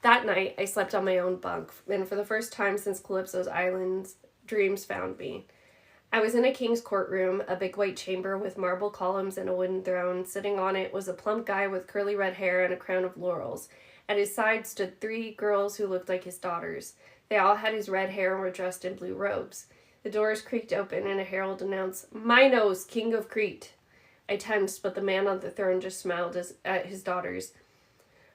That night, I slept on my own bunk, and for the first time since Calypso's islands, dreams found me. I was in a king's courtroom, a big white chamber with marble columns and a wooden throne. Sitting on it was a plump guy with curly red hair and a crown of laurels. At his side stood 3 girls who looked like his daughters. They all had his red hair and were dressed in blue robes. The doors creaked open and a herald announced, Minos, King of Crete. I tensed, but the man on the throne just smiled at his daughters.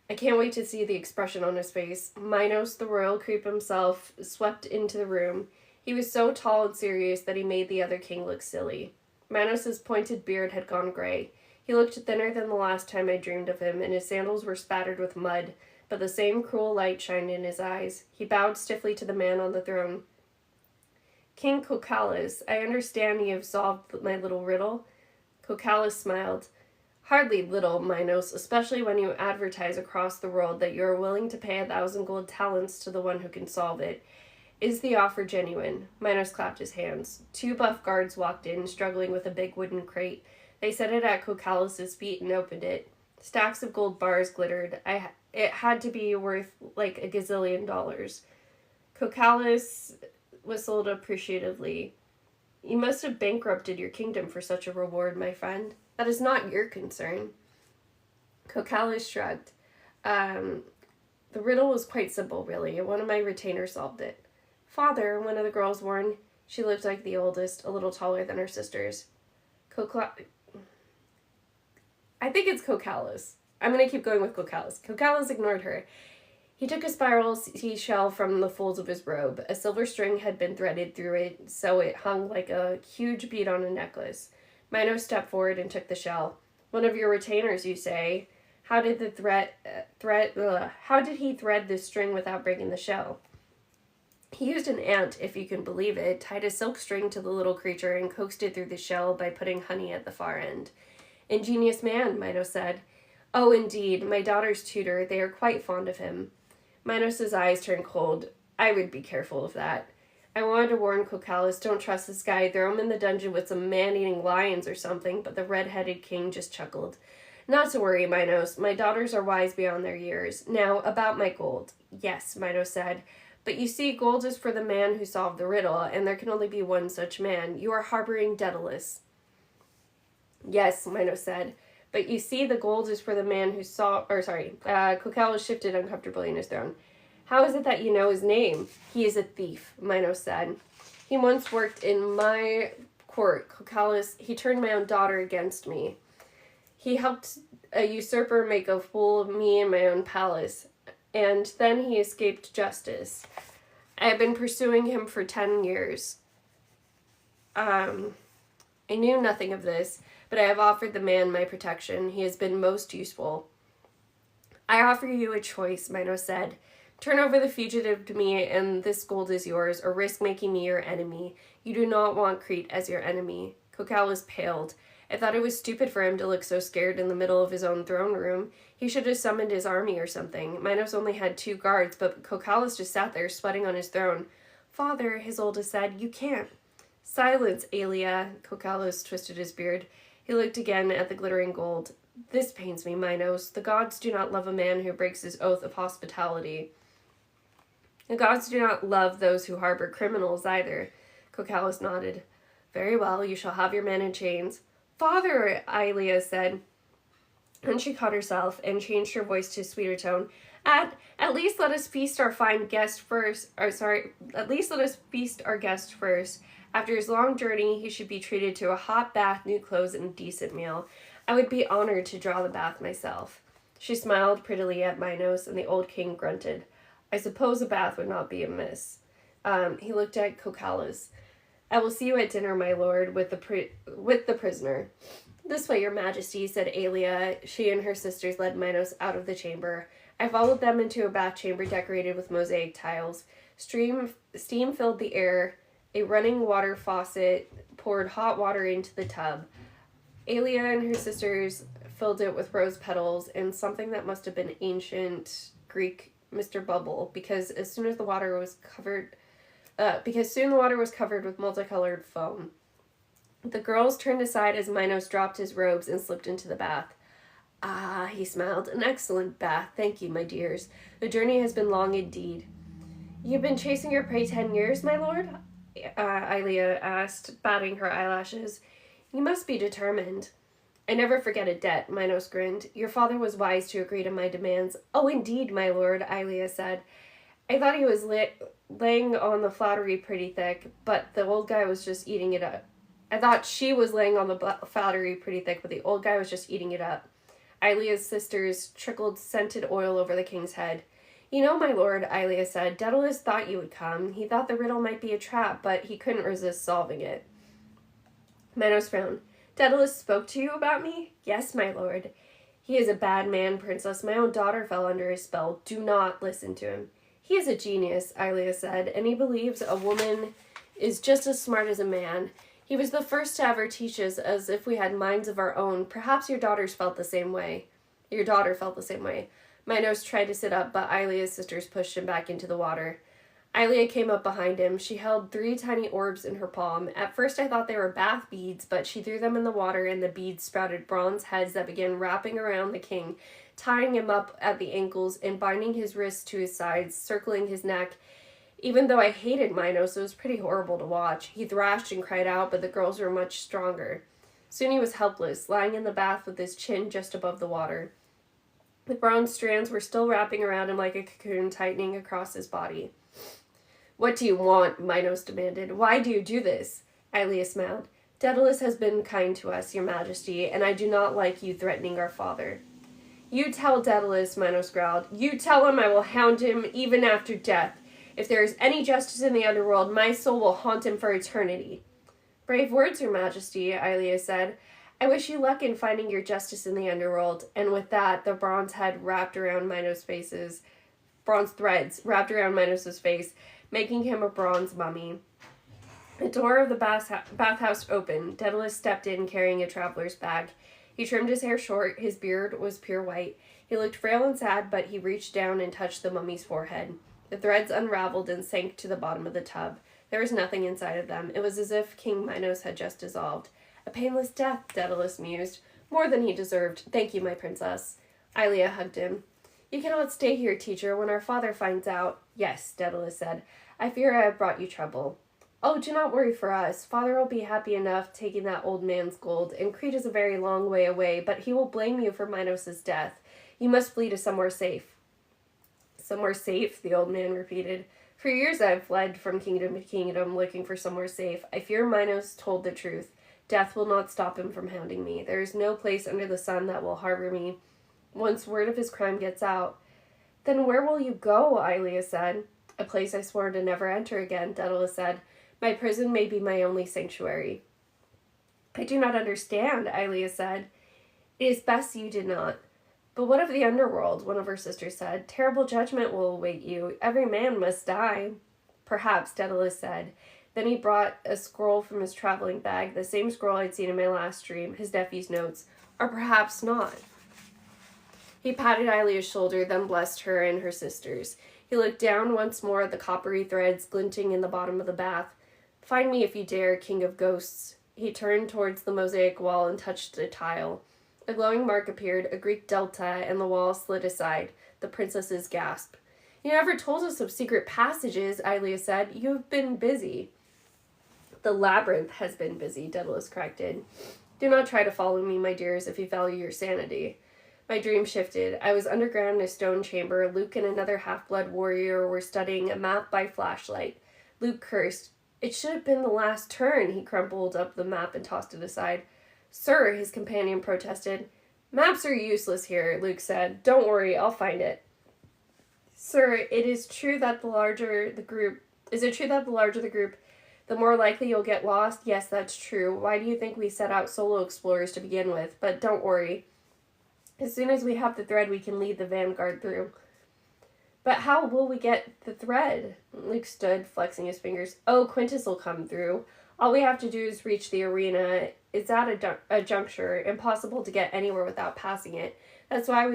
I can't wait to see the expression on his face. Minos, the royal creep himself, swept into the room. He was so tall and serious that he made the other king look silly. Minos' pointed beard had gone gray. He looked thinner than the last time I dreamed of him, and his sandals were spattered with mud, but the same cruel light shined in his eyes. He bowed stiffly to the man on the throne. King Cocalus, I understand you have solved my little riddle. Cocalus smiled. Hardly little, Minos, especially when you advertise across the world that you are willing to pay 1,000 gold talents to the one who can solve it. Is the offer genuine? Minos clapped his hands. 2 buff guards walked in, struggling with a big wooden crate. They set it at Cocalus's feet and opened it. Stacks of gold bars glittered. It had to be worth like $1 gazillion. Cocalus whistled appreciatively. You must have bankrupted your kingdom for such a reward, my friend. That is not your concern. Cocalus shrugged. The riddle was quite simple, really. One of my retainers solved it. Father, one of the girls warned. She looked like the oldest, a little taller than her sisters. I think it's Cocalus. I'm going to keep going with Cocalus. Cocalus ignored her. He took a spiral seashell from the folds of his robe. A silver string had been threaded through it, so it hung like a huge bead on a necklace. Minos stepped forward and took the shell. One of your retainers, you say? How did he thread this string without breaking the shell? He used an ant, if you can believe it, tied a silk string to the little creature and coaxed it through the shell by putting honey at the far end. Ingenious man, Minos said. Oh, indeed, my daughter's tutor, they are quite fond of him. Minos' eyes turned cold. I would be careful of that. I wanted to warn Cocalus, don't trust this guy, throw him in the dungeon with some man-eating lions or something, but the red-headed king just chuckled. Not to worry, Minos, my daughters are wise beyond their years. Now, about my gold. Yes, Minos said. But you see, gold is for the man who solved the riddle, and there can only be one such man. You are harboring Daedalus. Yes, Minos said. But you see, the gold is for the man who Cocalus shifted uncomfortably in his throne. How is it that you know his name? He is a thief, Minos said. He once worked in my court, Cocalus. He turned my own daughter against me. He helped a usurper make a fool of me in my own palace, and then he escaped justice. I have been pursuing him for 10 years. I knew nothing of this, but I have offered the man my protection. He has been most useful. I offer you a choice, Minos said. Turn over the fugitive to me, and this gold is yours, or risk making me your enemy. You do not want Crete as your enemy. Cocalus paled. I thought it was stupid for him to look so scared in the middle of his own throne room. He should have summoned his army or something. Minos only had 2 guards, but Cocalus just sat there sweating on his throne. Father, his oldest said, you can't. Silence, Aelia. Cocalus twisted his beard. He looked again at the glittering gold. This pains me, Minos. The gods do not love a man who breaks his oath of hospitality. The gods do not love those who harbor criminals either. Cocalus nodded. Very well, you shall have your men in chains. Father, Aelia said. And she caught herself and changed her voice to a sweeter tone. At least let us feast our fine guest first. At least let us feast our guest first. After his long journey, he should be treated to a hot bath, new clothes, and a decent meal. I would be honored to draw the bath myself. She smiled prettily at Minos, and the old king grunted. I suppose a bath would not be amiss. He looked at Cocalus. I will see you at dinner, my lord, with the prisoner. This way, your majesty, said Aelia. She and her sisters led Minos out of the chamber. I followed them into a bath chamber decorated with mosaic tiles. Steam filled the air. A running water faucet poured hot water into the tub. Aelia and her sisters filled it with rose petals and something that must have been ancient Greek Mr. Bubble, because soon the water was covered with multicolored foam. The girls turned aside as Minos dropped his robes and slipped into the bath. Ah, he smiled. An excellent bath. Thank you, my dears. The journey has been long indeed. You've been chasing your prey 10 years, my lord? Aelia asked, batting her eyelashes. You must be determined. I never forget a debt, Minos grinned. Your father was wise to agree to my demands. Oh, indeed, my lord, Aelia said. I thought he was laying on the flattery pretty thick, but the old guy was just eating it up. I thought she was laying on the flattery pretty thick, but the old guy was just eating it up. Aelia's sisters trickled scented oil over the king's head. You know, my lord, Aelia said, Daedalus thought you would come. He thought the riddle might be a trap, but he couldn't resist solving it. Minos frowned. Daedalus spoke to you about me? Yes, my lord. He is a bad man, princess. My own daughter fell under his spell. Do not listen to him. He is a genius, Aelia said, and he believes a woman is just as smart as a man. He was the first to ever teach us as if we had minds of our own. Perhaps your daughter felt the same way. Minos tried to sit up, but Aelia's sisters pushed him back into the water. Aelia came up behind him. She held 3 tiny orbs in her palm. At first I thought they were bath beads, but she threw them in the water and the beads sprouted bronze heads that began wrapping around the king, tying him up at the ankles and binding his wrists to his sides, circling his neck. Even though I hated Minos, it was pretty horrible to watch. He thrashed and cried out, but the girls were much stronger. Soon he was helpless, lying in the bath with his chin just above the water. The bronze strands were still wrapping around him like a cocoon, tightening across his body. What do you want? Minos demanded. Why do you do this? Aelia smiled. Daedalus has been kind to us, your majesty, and I do not like you threatening our father. You tell Daedalus, Minos growled. You tell him I will hound him even after death. If there is any justice in the underworld, my soul will haunt him for eternity. Brave words, your majesty, Aelia said. I wish you luck in finding your justice in the underworld. And with that, the bronze threads wrapped around Minos' face, making him a bronze mummy. The door of the bathhouse opened. Daedalus stepped in carrying a traveler's bag. He trimmed his hair short. His beard was pure white. He looked frail and sad, but he reached down and touched the mummy's forehead. The threads unraveled and sank to the bottom of the tub. There was nothing inside of them. It was as if King Minos had just dissolved. A painless death, Daedalus mused. More than he deserved. Thank you, my princess. Aelia hugged him. You cannot stay here, teacher, when our father finds out. Yes, Daedalus said. I fear I have brought you trouble. Oh, do not worry for us. Father will be happy enough taking that old man's gold, and Crete is a very long way away, but he will blame you for Minos' death. You must flee to somewhere safe. Somewhere safe, the old man repeated. For years I have fled from kingdom to kingdom, looking for somewhere safe. I fear Minos told the truth. Death will not stop him from hounding me. There is no place under the sun that will harbor me. Once word of his crime gets out. Then where will you go? Aelia said. A place I swore to never enter again, Daedalus said. My prison may be my only sanctuary. I do not understand, Aelia said. It is best you did not. But what of the underworld? One of her sisters said. Terrible judgment will await you. Every man must die. Perhaps, Daedalus said. Then he brought a scroll from his traveling bag, the same scroll I'd seen in my last dream, his nephew's notes. Or perhaps not. He patted Aelia's shoulder, then blessed her and her sisters. He looked down once more at the coppery threads glinting in the bottom of the bath. Find me if you dare, king of ghosts. He turned towards the mosaic wall and touched a tile. A glowing mark appeared, a Greek delta, and the wall slid aside. The princesses gasped. You never told us of secret passages, Aelia said. You have been busy. The labyrinth has been busy, Daedalus corrected. Do not try to follow me, my dears, if you value your sanity. My dream shifted. I was underground in a stone chamber. Luke and another half-blood warrior were studying a map by flashlight. Luke cursed. It should have been the last turn. He crumpled up the map and tossed it aside. Sir, his companion protested. Maps are useless here, Luke said. Don't worry, I'll find it. Sir, is it true that the larger the group, the more likely you'll get lost? Yes, that's true. Why do you think we set out solo explorers to begin with? But don't worry. As soon as we have the thread, we can lead the vanguard through. But how will we get the thread? Luke stood, flexing his fingers. Oh, Quintus will come through. All we have to do is reach the arena. It's at a juncture, impossible to get anywhere without passing it. That's why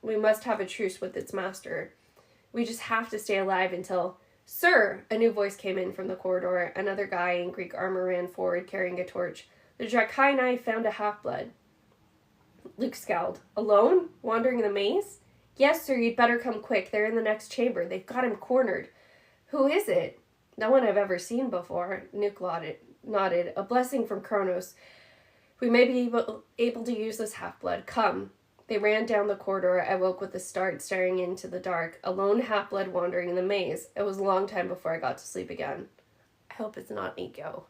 we must have a truce with its master. We just have to stay alive until... Sir! A new voice came in from the corridor. Another guy in Greek armor ran forward, carrying a torch. The Dracaeni found a half-blood. Luke scowled. Alone? Wandering in the maze? Yes, sir, you'd better come quick. They're in the next chamber. They've got him cornered. Who is it? No one I've ever seen before. Luke nodded. A blessing from Kronos. We may be able to use this half-blood. Come. They ran down the corridor. I woke with a start, staring into the dark. A lone half-blood wandering in the maze. It was a long time before I got to sleep again. I hope it's not Nico.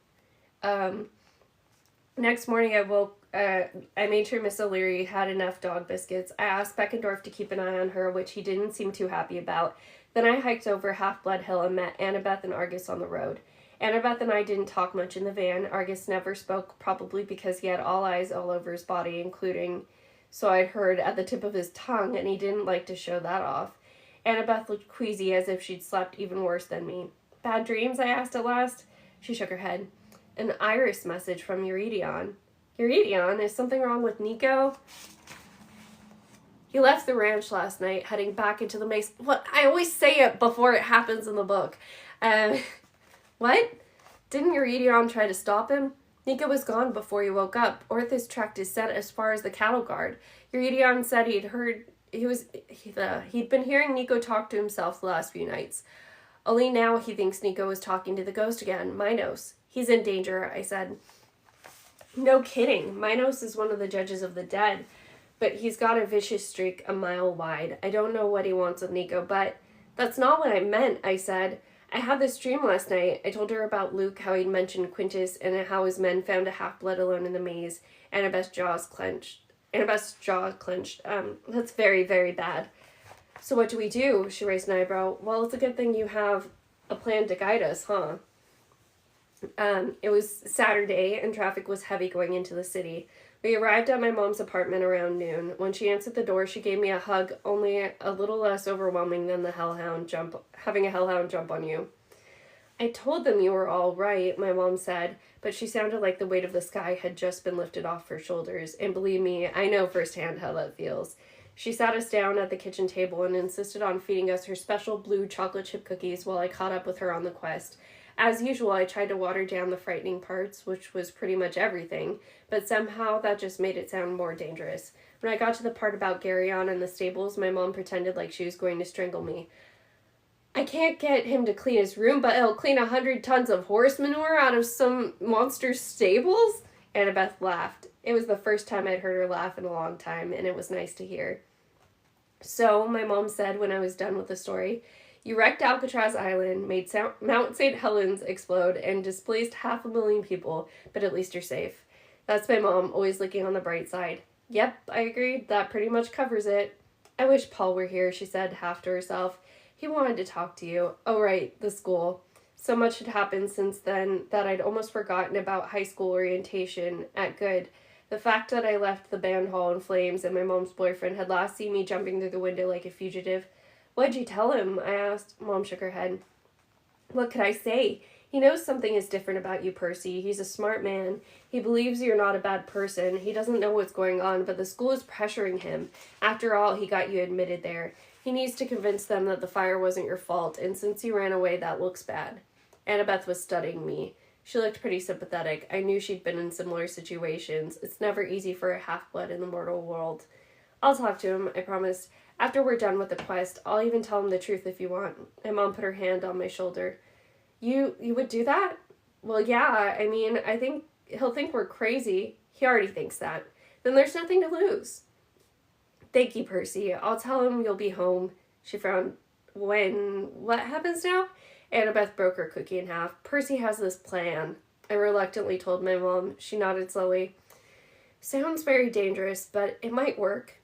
Next morning I woke. I made sure Miss O'Leary had enough dog biscuits. I asked Beckendorf to keep an eye on her, which he didn't seem too happy about. Then I hiked over Half-Blood Hill and met Annabeth and Argus on the road. Annabeth and I didn't talk much in the van. Argus never spoke, probably because he had all eyes all over his body, including, so I'd heard, at the tip of his tongue, and he didn't like to show that off. Annabeth looked queasy, as if she'd slept even worse than me. Bad dreams? I asked at last. She shook her head. An iris message from Eurydion. Eurydion? Is something wrong with Nico? He left the ranch last night, heading back into the maze. What? I always say it before it happens in the book. What? Didn't Eurydion try to stop him? Nico was gone before he woke up. Orthus tracked his scent as far as the cattle guard. Eurydion said he'd been hearing Nico talk to himself the last few nights. Only now he thinks Nico was talking to the ghost again, Minos. He's in danger, I said. No kidding. Minos is one of the judges of the dead, but he's got a vicious streak a mile wide. I don't know what he wants with Nico, but that's not what I meant, I said. I had this dream last night. I told her about Luke, how he'd mentioned Quintus, and how his men found a half-blood alone in the maze. Annabeth's jaw clenched. That's very, very bad. So what do we do? She raised an eyebrow. Well, it's a good thing you have a plan to guide us, huh? It was Saturday, and traffic was heavy going into the city. We arrived at my mom's apartment around noon. When she answered the door, she gave me a hug, only a little less overwhelming than having a hellhound jump on you. I told them you were all right, my mom said, but she sounded like the weight of the sky had just been lifted off her shoulders, and believe me, I know firsthand how that feels. She sat us down at the kitchen table and insisted on feeding us her special blue chocolate chip cookies while I caught up with her on the quest. As usual, I tried to water down the frightening parts, which was pretty much everything, but somehow that just made it sound more dangerous. When I got to the part about Garyon and the stables, my mom pretended like she was going to strangle me. I can't get him to clean his room, but he'll clean 100 tons of horse manure out of some monster's stables? Annabeth laughed. It was the first time I'd heard her laugh in a long time, and it was nice to hear. So, my mom said when I was done with the story, you wrecked Alcatraz Island, made Mount St. Helens explode, and displaced 500,000 people, but at least you're safe. That's my mom, always looking on the bright side. Yep, I agreed. That pretty much covers it. I wish Paul were here, she said, half to herself. He wanted to talk to you. Oh, right, the school. So much had happened since then that I'd almost forgotten about high school orientation at Good. The fact that I left the band hall in flames and my mom's boyfriend had last seen me jumping through the window like a fugitive. What'd you tell him? I asked. Mom shook her head. What could I say? He knows something is different about you, Percy. He's a smart man. He believes you're not a bad person. He doesn't know what's going on, but the school is pressuring him. After all, he got you admitted there. He needs to convince them that the fire wasn't your fault, and since you ran away, that looks bad. Annabeth was studying me. She looked pretty sympathetic. I knew she'd been in similar situations. It's never easy for a half-blood in the mortal world. I'll talk to him, I promised. After we're done with the quest, I'll even tell him the truth if you want. My mom put her hand on my shoulder. You would do that? Well, yeah, I mean, I think he'll think we're crazy. He already thinks that. Then there's nothing to lose. Thank you, Percy. I'll tell him you'll be home. She frowned. What happens now? Annabeth broke her cookie in half. Percy has this plan. I reluctantly told my mom. She nodded slowly. Sounds very dangerous, but it might work.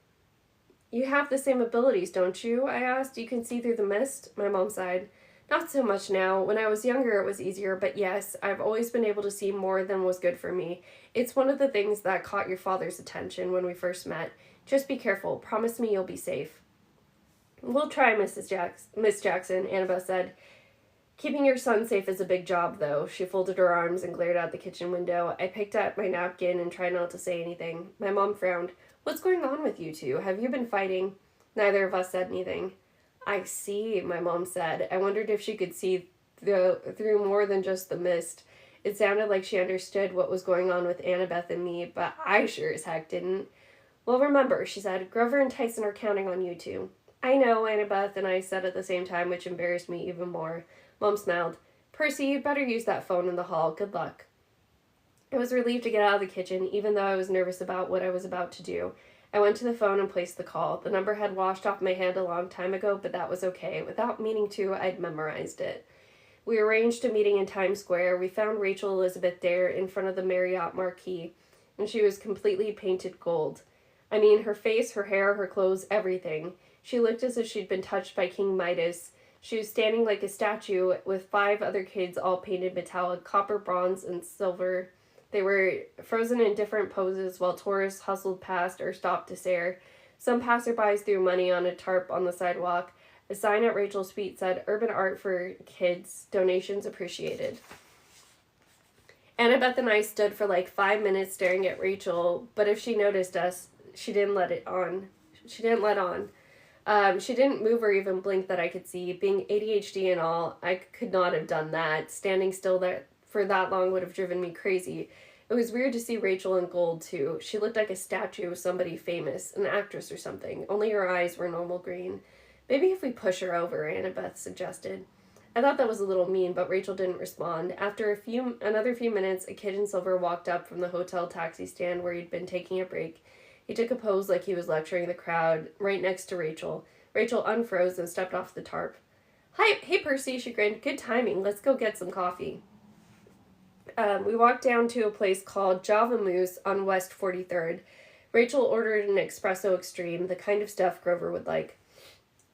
You have the same abilities, don't you? I asked. You can see through the mist? My mom sighed. Not so much now. When I was younger, it was easier, but yes, I've always been able to see more than was good for me. It's one of the things that caught your father's attention when we first met. Just be careful. Promise me you'll be safe. We'll try, Miss Jackson, Annabeth said. Keeping your son safe is a big job, though. She folded her arms and glared out the kitchen window. I picked up my napkin and tried not to say anything. My mom frowned. What's going on with you two? Have you been fighting? Neither of us said anything. I see, my mom said. I wondered if she could see through more than just the mist. It sounded like she understood what was going on with Annabeth and me, but I sure as heck didn't. Well, remember, she said, Grover and Tyson are counting on you two. I know, Annabeth and I said at the same time, which embarrassed me even more. Mom smiled. Percy, you'd better use that phone in the hall. Good luck. I was relieved to get out of the kitchen, even though I was nervous about what I was about to do. I went to the phone and placed the call. The number had washed off my hand a long time ago, but that was okay. Without meaning to, I'd memorized it. We arranged a meeting in Times Square. We found Rachel Elizabeth there in front of the Marriott marquee, and she was completely painted gold. I mean, her face, her hair, her clothes, everything. She looked as if she'd been touched by King Midas. She was standing like a statue with 5 other kids all painted metallic copper, bronze, and silver. They were frozen in different poses while tourists hustled past or stopped to stare. Some passerbys threw money on a tarp on the sidewalk. A sign at Rachel's feet said, Urban Art for Kids, donations appreciated. Annabeth and I stood for like 5 minutes staring at Rachel, but if she noticed us, she didn't let on. She didn't move or even blink that I could see. Being ADHD and all, I could not have done that. Standing still there for that long would have driven me crazy. It was weird to see Rachel in gold, too. She looked like a statue of somebody famous, an actress or something. Only her eyes were normal green. Maybe if we push her over, Annabeth suggested. I thought that was a little mean, but Rachel didn't respond. After another few minutes, a kid in silver walked up from the hotel taxi stand where he'd been taking a break. He took a pose like he was lecturing the crowd, right next to Rachel. Rachel unfroze and stepped off the tarp. Hi, hey Percy, she grinned. Good timing. Let's go get some coffee. We walked down to a place called Java Moose on West 43rd. Rachel ordered an espresso extreme, the kind of stuff Grover would like.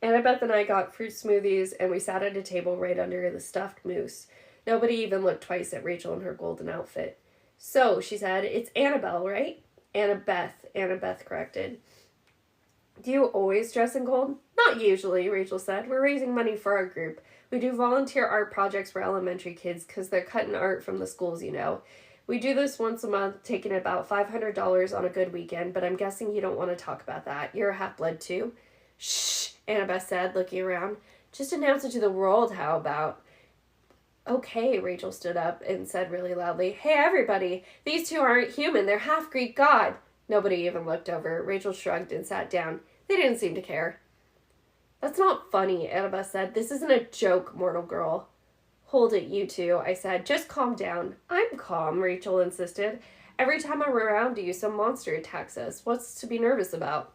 Annabeth and I got fruit smoothies, and we sat at a table right under the stuffed moose. Nobody even looked twice at Rachel in her golden outfit. So, she said, it's Annabelle, right? Annabeth corrected. Do you always dress in gold? Not usually, Rachel said. We're raising money for our group. We do volunteer art projects for elementary kids because they're cutting art from the schools, you know. We do this once a month, taking about $500 on a good weekend, but I'm guessing you don't want to talk about that. You're a half-blood too? Shh, Annabeth said, looking around. Just announce it to the world, how about? Okay, Rachel stood up and said really loudly, Hey, everybody, these two aren't human. They're half-Greek god. Nobody even looked over. Rachel shrugged and sat down. They didn't seem to care. That's not funny, Annabeth said. This isn't a joke, mortal girl. Hold it, you two, I said. Just calm down. I'm calm, Rachel insisted. Every time I'm around you, some monster attacks us. What's to be nervous about?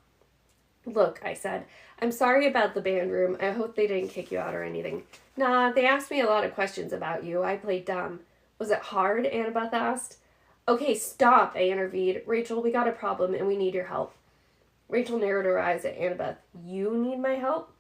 Look, I said, I'm sorry about the band room. I hope they didn't kick you out or anything. Nah, they asked me a lot of questions about you. I played dumb. Was it hard? Annabeth asked. Okay, stop, I intervened. Rachel, we got a problem and we need your help. Rachel narrowed her eyes at Annabeth. You need my help?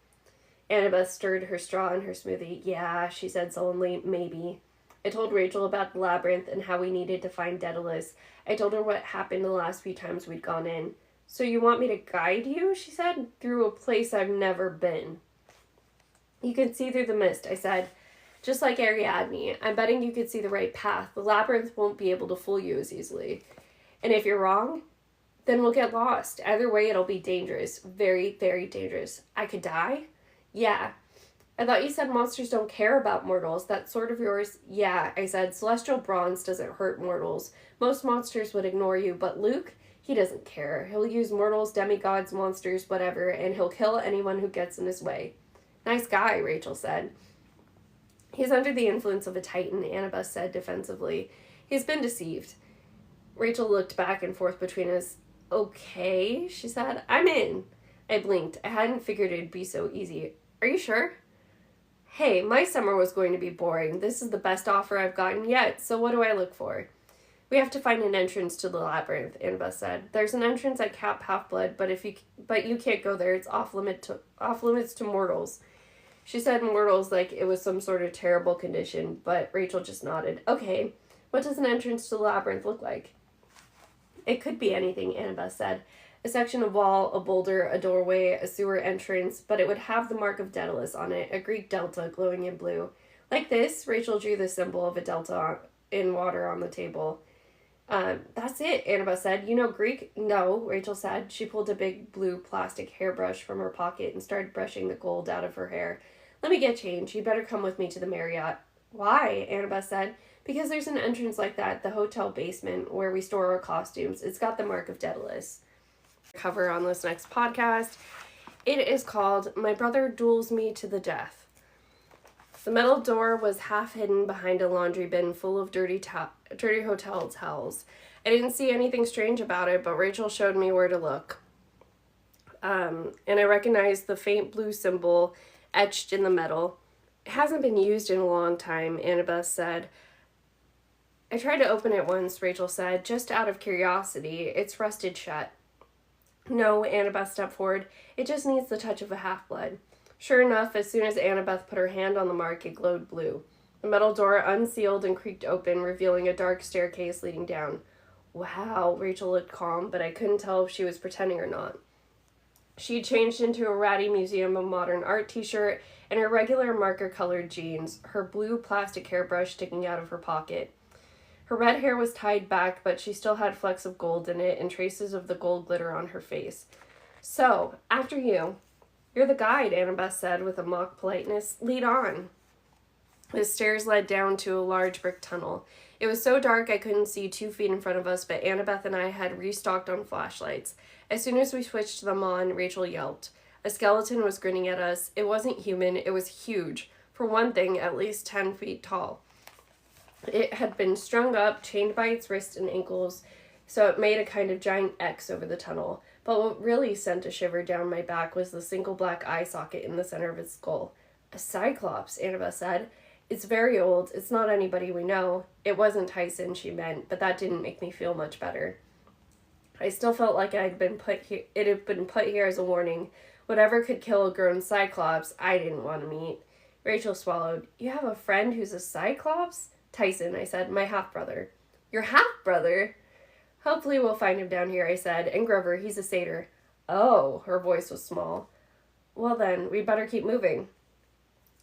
Annabeth stirred her straw in her smoothie. Yeah, she said sullenly, maybe. I told Rachel about the labyrinth and how we needed to find Daedalus. I told her what happened the last few times we'd gone in. So you want me to guide you, she said, through a place I've never been. You can see through the mist, I said. Just like Ariadne, I'm betting you could see the right path. The labyrinth won't be able to fool you as easily. And if you're wrong, then we'll get lost. Either way, it'll be dangerous. Very, very dangerous. I could die? Yeah. I thought you said monsters don't care about mortals. That sword of yours? Yeah, I said. Celestial bronze doesn't hurt mortals. Most monsters would ignore you, but Luke, he doesn't care. He'll use mortals, demigods, monsters, whatever, and he'll kill anyone who gets in his way. Nice guy, Rachel said. He's under the influence of a titan, Annabeth said defensively. He's been deceived. Rachel looked back and forth between us. Okay, she said. I'm in. I blinked. I hadn't figured it'd be so easy. Are you sure? Hey, my summer was going to be boring. This is the best offer I've gotten yet, so what do I look for? We have to find an entrance to the labyrinth, Annabeth said. There's an entrance at Cap Half-Blood, but you can't go there. It's off limits to mortals. She said mortals like it was some sort of terrible condition, but Rachel just nodded. Okay, what does an entrance to the labyrinth look like? It could be anything, Annabeth said. A section of wall, a boulder, a doorway, a sewer entrance, but it would have the mark of Daedalus on it, a Greek delta glowing in blue. Like this, Rachel drew the symbol of a delta in water on the table. That's it, Annabeth said. You know Greek? No, Rachel said. She pulled a big blue plastic hairbrush from her pocket and started brushing the gold out of her hair. Let me get change. You'd better come with me to the Marriott. Why? Annabeth said. Because there's an entrance like that, the hotel basement, where we store our costumes. It's got the mark of Daedalus. Cover on this next podcast. It is called My Brother Duels Me to the Death. The metal door was half hidden behind a laundry bin full of dirty hotel towels. I didn't see anything strange about it, but Rachel showed me where to look. And I recognized the faint blue symbol etched in the metal. It hasn't been used in a long time, Annabeth said. I tried to open it once, Rachel said, just out of curiosity. It's rusted shut. No, Annabeth stepped forward. It just needs the touch of a half-blood. Sure enough, as soon as Annabeth put her hand on the mark, it glowed blue. The metal door unsealed and creaked open, revealing a dark staircase leading down. Wow, Rachel looked calm, but I couldn't tell if she was pretending or not. She changed into a ratty Museum of Modern Art t-shirt and her regular marker-colored jeans, her blue plastic hairbrush sticking out of her pocket. Her red hair was tied back, but she still had flecks of gold in it and traces of the gold glitter on her face. So, after you. You're the guide, Annabeth said with a mock politeness. Lead on. The stairs led down to a large brick tunnel. It was so dark I couldn't see 2 feet in front of us, but Annabeth and I had restocked on flashlights. As soon as we switched them on, Rachel yelped. A skeleton was grinning at us. It wasn't human, it was huge. For one thing, at least 10 feet tall. It had been strung up, chained by its wrists and ankles, so it made a kind of giant X over the tunnel. But what really sent a shiver down my back was the single black eye socket in the center of its skull. A cyclops, Annabeth said. It's very old. It's not anybody we know. It wasn't Tyson, she meant, but that didn't make me feel much better. I still felt like it had been put here as a warning. Whatever could kill a grown cyclops, I didn't want to meet. Rachel swallowed. You have a friend who's a cyclops? Tyson, I said. My half-brother. Your half-brother? Hopefully we'll find him down here, I said. And Grover, he's a satyr. Oh, her voice was small. Well then, we better keep moving.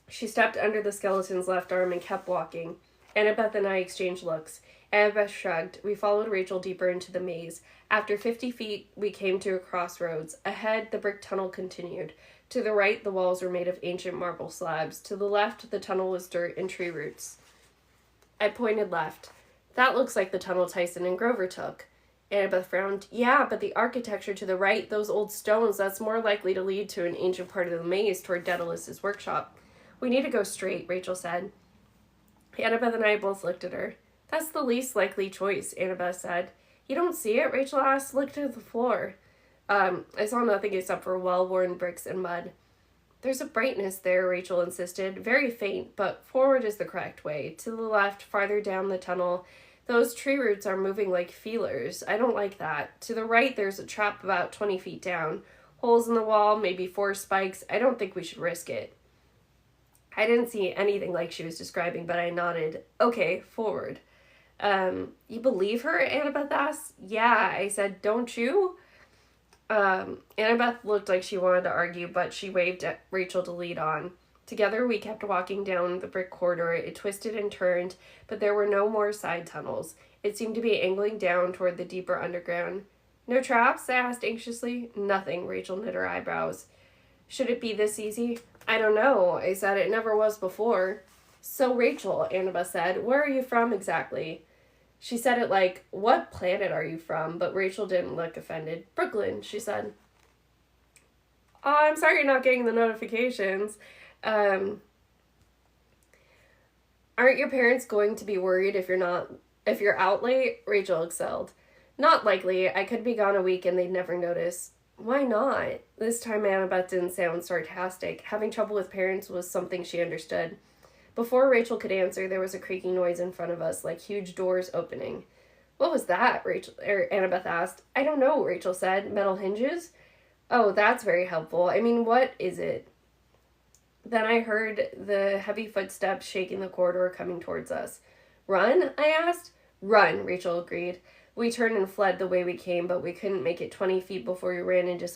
She stepped under the skeleton's left arm and kept walking. Annabeth and I exchanged looks. Annabeth shrugged. We followed Rachel deeper into the maze. After 50 feet, we came to a crossroads. Ahead, the brick tunnel continued. To the right, the walls were made of ancient marble slabs. To the left, the tunnel was dirt and tree roots. I pointed left. That looks like the tunnel Tyson and Grover took. Annabeth frowned. Yeah, but the architecture to the right, those old stones, that's more likely to lead to an ancient part of the maze toward Daedalus's workshop. We need to go straight, Rachel said. Annabeth and I both looked at her. That's the least likely choice, Annabeth said. You don't see it? Rachel asked. Look to the floor. I saw nothing except for well-worn bricks and mud. There's a brightness there, Rachel insisted. Very faint, but forward is the correct way. To the left, farther down the tunnel, those tree roots are moving like feelers. I don't like that. To the right, there's a trap about 20 feet down. Holes in the wall, maybe 4 spikes. I don't think we should risk it. I didn't see anything like she was describing, but I nodded. Okay, forward. You believe her? Annabeth asked. Yeah, I said, don't you? Annabeth looked like she wanted to argue, but she waved at Rachel to lead on. Together, we kept walking down the brick corridor. It twisted and turned, but there were no more side tunnels. It seemed to be angling down toward the deeper underground. No traps? I asked anxiously. Nothing, Rachel knit her eyebrows. Should it be this easy? I don't know, I said. It never was before. So, Rachel, Annabeth said, where are you from exactly? She said it like, what planet are you from? But Rachel didn't look offended. Brooklyn, she said. Oh, I'm sorry you're not getting the notifications. Aren't your parents going to be worried if you're out late? Rachel excelled. Not likely. I could be gone a week and they'd never notice. Why not? This time Annabeth didn't sound sarcastic. Having trouble with parents was something she understood. Before Rachel could answer, there was a creaking noise in front of us, like huge doors opening. What was that? Annabeth asked. I don't know, Rachel said. Metal hinges? Oh, that's very helpful. I mean, what is it? Then I heard the heavy footsteps shaking the corridor coming towards us. Run? I asked. Run, Rachel agreed. We turned and fled the way we came, but we couldn't make it 20 feet before we ran into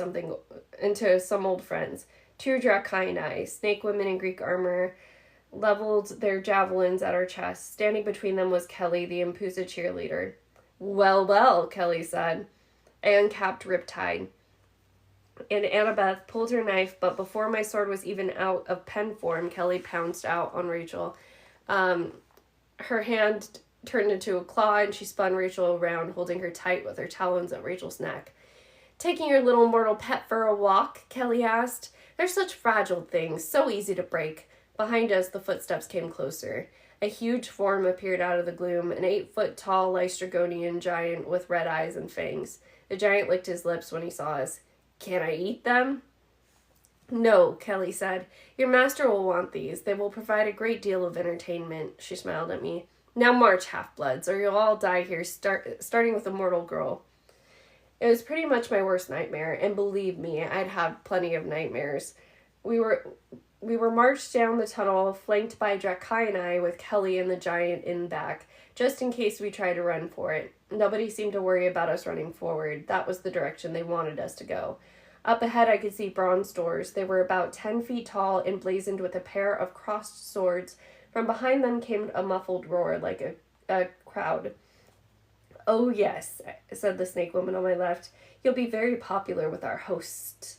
some old friends. Two Dracaeni, snake women in Greek armor, leveled their javelins at our chests. Standing between them was Kelly, the Impusa cheerleader. Well, well, Kelly said. I uncapped Riptide. And Annabeth pulled her knife, but before my sword was even out of pen form, Kelly pounced out on Rachel. Her hand turned into a claw, and she spun Rachel around, holding her tight with her talons at Rachel's neck. Taking your little mortal pet for a walk? Kelly asked. They're such fragile things, so easy to break. Behind us, the footsteps came closer. A huge form appeared out of the gloom, an 8-foot-tall Lystragonian giant with red eyes and fangs. The giant licked his lips when he saw us. Can I eat them? No, Kelly said. Your master will want these. They will provide a great deal of entertainment. She smiled at me. Now march, half-bloods, or you'll all die here, starting with a mortal girl. It was pretty much my worst nightmare, and believe me, I'd had plenty of nightmares. We were marched down the tunnel, flanked by Dracaeni with Kelly and the giant in back, just in case we tried to run for it. Nobody seemed to worry about us running forward. That was the direction they wanted us to go. Up ahead, I could see bronze doors. They were about 10 feet tall, emblazoned with a pair of crossed swords. From behind them came a muffled roar, like a crowd. Oh, yes, said the snake woman on my left. You'll be very popular with our host.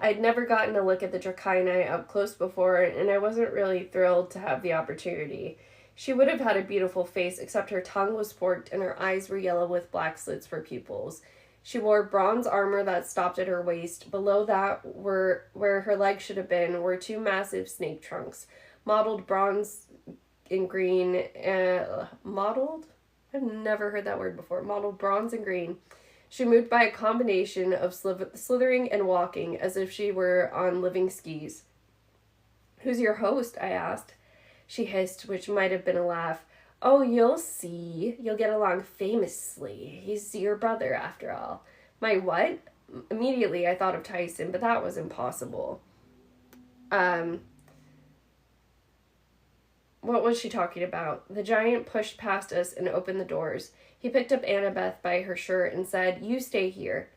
I'd never gotten a look at the Dracaeni up close before, and I wasn't really thrilled to have the opportunity. She would have had a beautiful face, except her tongue was forked and her eyes were yellow with black slits for pupils. She wore bronze armor that stopped at her waist. Below that, where her legs should have been, were two massive snake trunks, mottled bronze and green. Mottled? I've never heard that word before. Mottled bronze and green. She moved by a combination of slithering and walking, as if she were on living skis. Who's your host? I asked. She hissed, which might have been a laugh. Oh, you'll see. You'll get along famously. He's your brother, after all. My what? Immediately, I thought of Tyson, but that was impossible. What was she talking about? The giant pushed past us and opened the doors. He picked up Annabeth by her shirt and said, You stay here.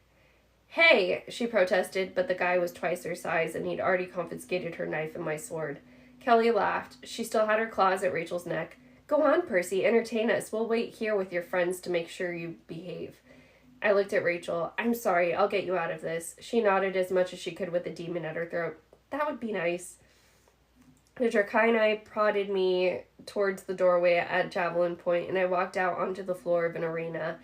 Hey, she protested, but the guy was twice her size, and he'd already confiscated her knife and my sword. Kelly laughed. She still had her claws at Rachel's neck. Go on, Percy, entertain us. We'll wait here with your friends to make sure you behave. I looked at Rachel. I'm sorry, I'll get you out of this. She nodded as much as she could with the demon at her throat. That would be nice. The Dracaeni prodded me towards the doorway at javelin point, and I walked out onto the floor of an arena.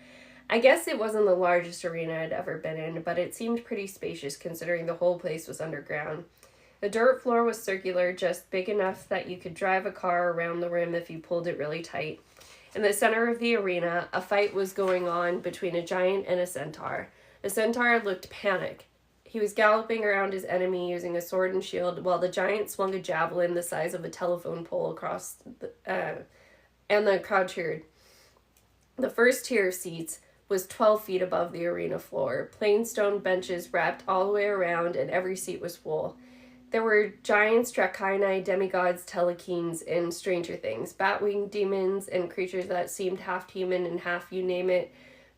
I guess it wasn't the largest arena I'd ever been in, but it seemed pretty spacious considering the whole place was underground. The dirt floor was circular, just big enough that you could drive a car around the rim if you pulled it really tight. In the center of the arena, a fight was going on between a giant and a centaur. The centaur looked panicked. He was galloping around his enemy using a sword and shield, while the giant swung a javelin the size of a telephone pole across and the crowd cheered. The first tier of seats was 12 feet above the arena floor. Plain stone benches wrapped all the way around, and every seat was full. There were giants, Dracaeni, demigods, telekeens, and stranger things, bat-winged demons, and creatures that seemed half human and half you name it,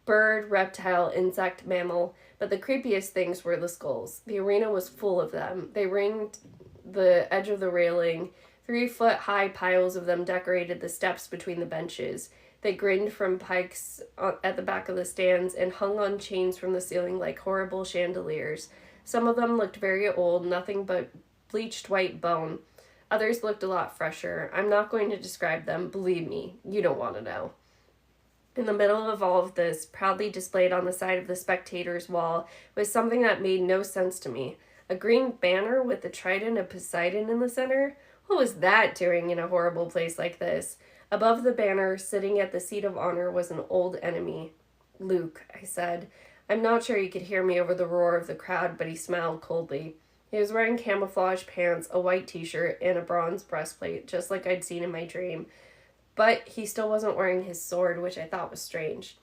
bird, reptile, insect, mammal, but the creepiest things were the skulls. The arena was full of them. They ringed the edge of the railing. 3-foot-high piles of them decorated the steps between the benches. They grinned from pikes at the back of the stands and hung on chains from the ceiling like horrible chandeliers. Some of them looked very old, nothing but bleached white bone. Others looked a lot fresher. I'm not going to describe them. Believe me, you don't want to know. In the middle of all of this, proudly displayed on the side of the spectators' wall, was something that made no sense to me. A green banner with the trident of Poseidon in the center? What was that doing in a horrible place like this? Above the banner, sitting at the seat of honor, was an old enemy. Luke, I said. I'm not sure he could hear me over the roar of the crowd, but he smiled coldly. He was wearing camouflage pants, a white t-shirt, and a bronze breastplate, just like I'd seen in my dream. But he still wasn't wearing his sword, which I thought was strange.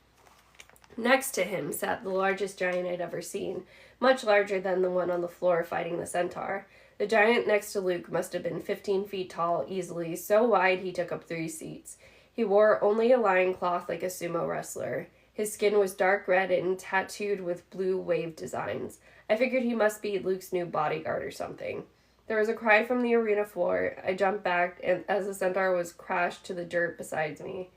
Next to him sat the largest giant I'd ever seen, much larger than the one on the floor fighting the centaur. The giant next to Luke must have been 15 feet tall easily, so wide he took up 3 seats. He wore only a loincloth like a sumo wrestler. His skin was dark red and tattooed with blue wave designs. I figured he must be Luke's new bodyguard or something. There was a cry from the arena floor. I jumped back and as the centaur was crashed to the dirt beside me.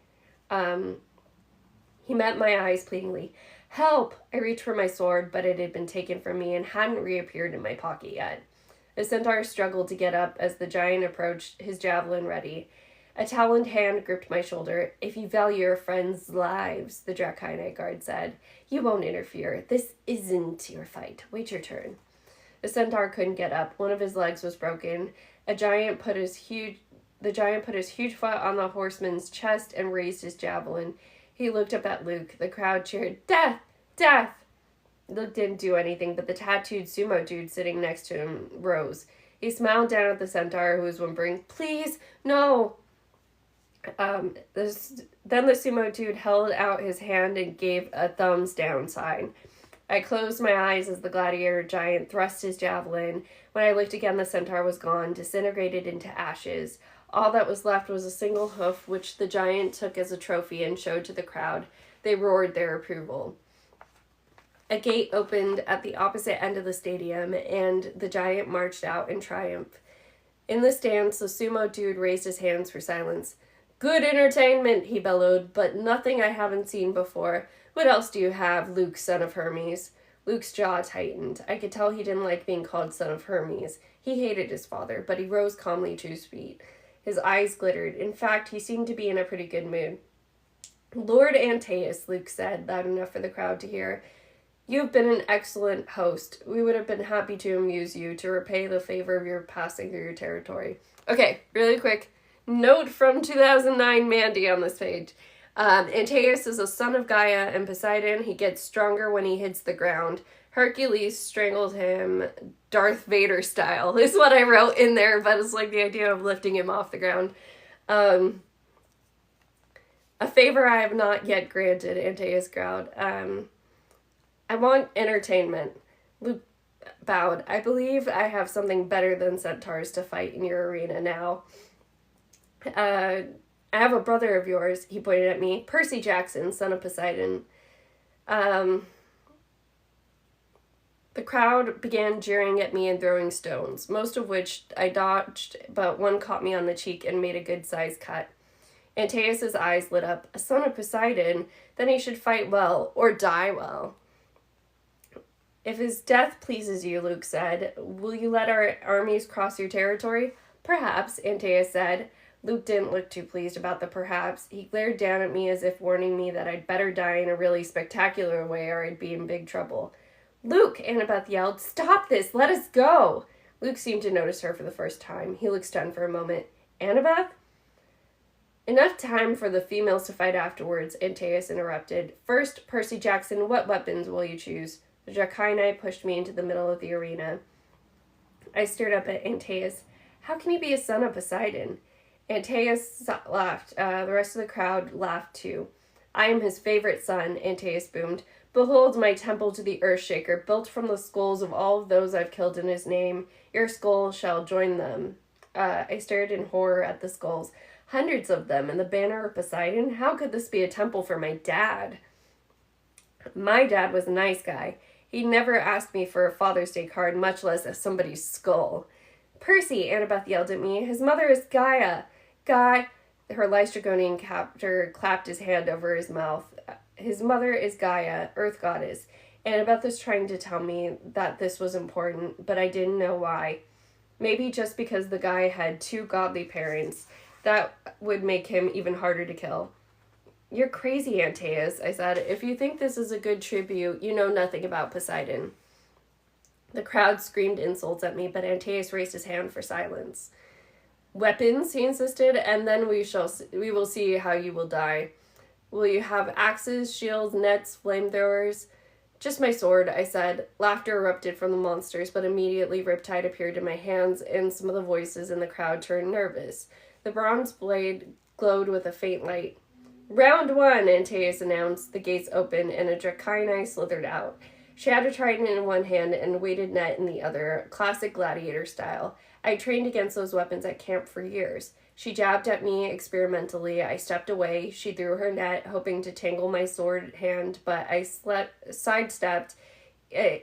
He met my eyes pleadingly. Help! I reached for my sword, but it had been taken from me and hadn't reappeared in my pocket yet. The centaur struggled to get up as the giant approached, his javelin ready. A taloned hand gripped my shoulder. If you value your friends' lives, the Dracainite guard said, you won't interfere. This isn't your fight. Wait your turn. The centaur couldn't get up. One of his legs was broken. The giant put his huge foot on the horseman's chest and raised his javelin. He looked up at Luke. The crowd cheered, Death! Death! Luke didn't do anything, but the tattooed sumo dude sitting next to him rose. He smiled down at the centaur, who was whimpering, Please, no! Then the sumo dude held out his hand and gave a thumbs down sign. I closed my eyes as the gladiator giant thrust his javelin. When I looked again, the centaur was gone, disintegrated into ashes. All that was left was a single hoof, which the giant took as a trophy and showed to the crowd. They roared their approval. A gate opened at the opposite end of the stadium, and the giant marched out in triumph. In the stands, the sumo dude raised his hands for silence. Good entertainment, he bellowed, but nothing I haven't seen before. What else do you have, Luke, son of Hermes? Luke's jaw tightened. I could tell he didn't like being called son of Hermes. He hated his father, but he rose calmly to his feet. His eyes glittered. In fact, he seemed to be in a pretty good mood. Lord Antaeus, Luke said, loud enough for the crowd to hear. You've been an excellent host. We would have been happy to amuse you, to repay the favor of your passing through your territory. Okay, really quick. Note from 2009 Mandy on this page. Antaeus is a son of Gaia and Poseidon. He gets stronger when he hits the ground. Hercules strangled him Darth Vader style is what I wrote in there, but it's like the idea of lifting him off the ground. A favor I have not yet granted, Antaeus growled. I want entertainment. Luke bowed. I believe I have something better than centaurs to fight in your arena now. I have a brother of yours, he pointed at me. Percy Jackson, son of Poseidon. The crowd began jeering at me and throwing stones, most of which I dodged, but one caught me on the cheek and made a good-sized cut. Antaeus' eyes lit up. A son of Poseidon? Then he should fight well, or die well. If his death pleases you, Luke said, will you let our armies cross your territory? Perhaps, Antaeus said. Luke didn't look too pleased about the perhaps. He glared down at me as if warning me that I'd better die in a really spectacular way or I'd be in big trouble. Luke, Annabeth yelled, stop this, let us go. Luke seemed to notice her for the first time. He looked stunned for a moment. Annabeth? Enough time for the females to fight afterwards, Antaeus interrupted. First, Percy Jackson, what weapons will you choose? The Dracainite pushed me into the middle of the arena. I stared up at Antaeus. How can he be a son of Poseidon? Antaeus laughed. The rest of the crowd laughed too. I am his favorite son, Antaeus boomed. Behold my temple to the Earthshaker, built from the skulls of all of those I've killed in his name. Your skull shall join them. I stared in horror at the skulls. Hundreds of them, and the banner of Poseidon? How could this be a temple for my dad? My dad was a nice guy. He never asked me for a Father's Day card, much less somebody's skull. Percy, Annabeth yelled at me. His mother is Gaia. Her Lystragonian captor clapped his hand over his mouth. His mother is Gaia, Earth Goddess. Annabeth was trying to tell me that this was important, but I didn't know why. Maybe just because the guy had 2 godly parents. That would make him even harder to kill. You're crazy, Antaeus, I said. If you think this is a good tribute, you know nothing about Poseidon. The crowd screamed insults at me, but Antaeus raised his hand for silence. Weapons, he insisted, and then we will see how you will die. Will you have axes, shields, nets, flamethrowers? Just my sword, I said. Laughter erupted from the monsters, but immediately Riptide appeared in my hands, and some of the voices in the crowd turned nervous. The bronze blade glowed with a faint light. Round one, Antaeus announced. The gates opened, and a Dracaeni slithered out. She had a trident in one hand and a weighted net in the other, classic gladiator style. I trained against those weapons at camp for years. She jabbed at me experimentally. I stepped away. She threw her net, hoping to tangle my sword hand, but I sidestepped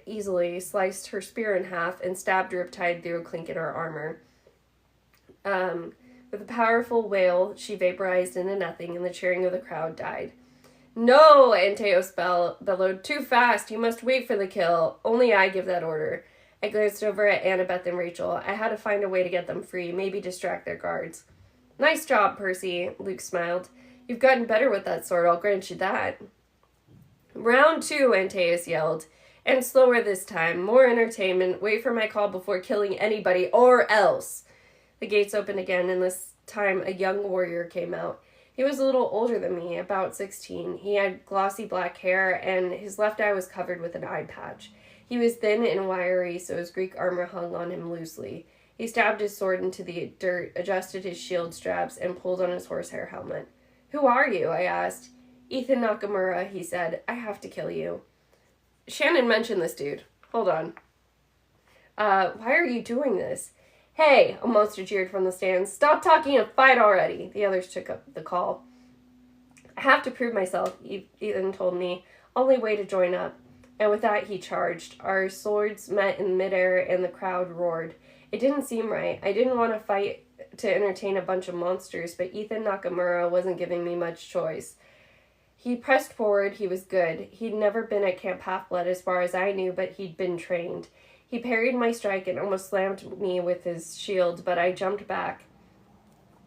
easily, sliced her spear in half, and stabbed Riptide through a clink in her armor. With a powerful wail, she vaporized into nothing, and the cheering of the crowd died. No, Antaeus bellowed. Too fast. You must wait for the kill. Only I give that order. I glanced over at Annabeth and Rachel. I had to find a way to get them free, maybe distract their guards. Nice job, Percy, Luke smiled. You've gotten better with that sword, I'll grant you that. Round two, Antaeus yelled. And slower this time. More entertainment. Wait for my call before killing anybody, or else. The gates opened again, and this time a young warrior came out. He was a little older than me, about 16. He had glossy black hair, and his left eye was covered with an eye patch. He was thin and wiry, so his Greek armor hung on him loosely. He stabbed his sword into the dirt, adjusted his shield straps, and pulled on his horsehair helmet. Who are you? I asked. Ethan Nakamura, he said. I have to kill you. Shannon mentioned this dude. Hold on. Why are you doing this? Hey, a monster jeered from the stands. Stop talking and fight already. The others took up the call. I have to prove myself, Ethan told me. Only way to join up. And with that, he charged. Our swords met in midair, and the crowd roared. It didn't seem right. I didn't want to fight to entertain a bunch of monsters, but Ethan Nakamura wasn't giving me much choice. He pressed forward. He was good. He'd never been at Camp Half-Blood as far as I knew, but he'd been trained. He parried my strike and almost slammed me with his shield, but I jumped back.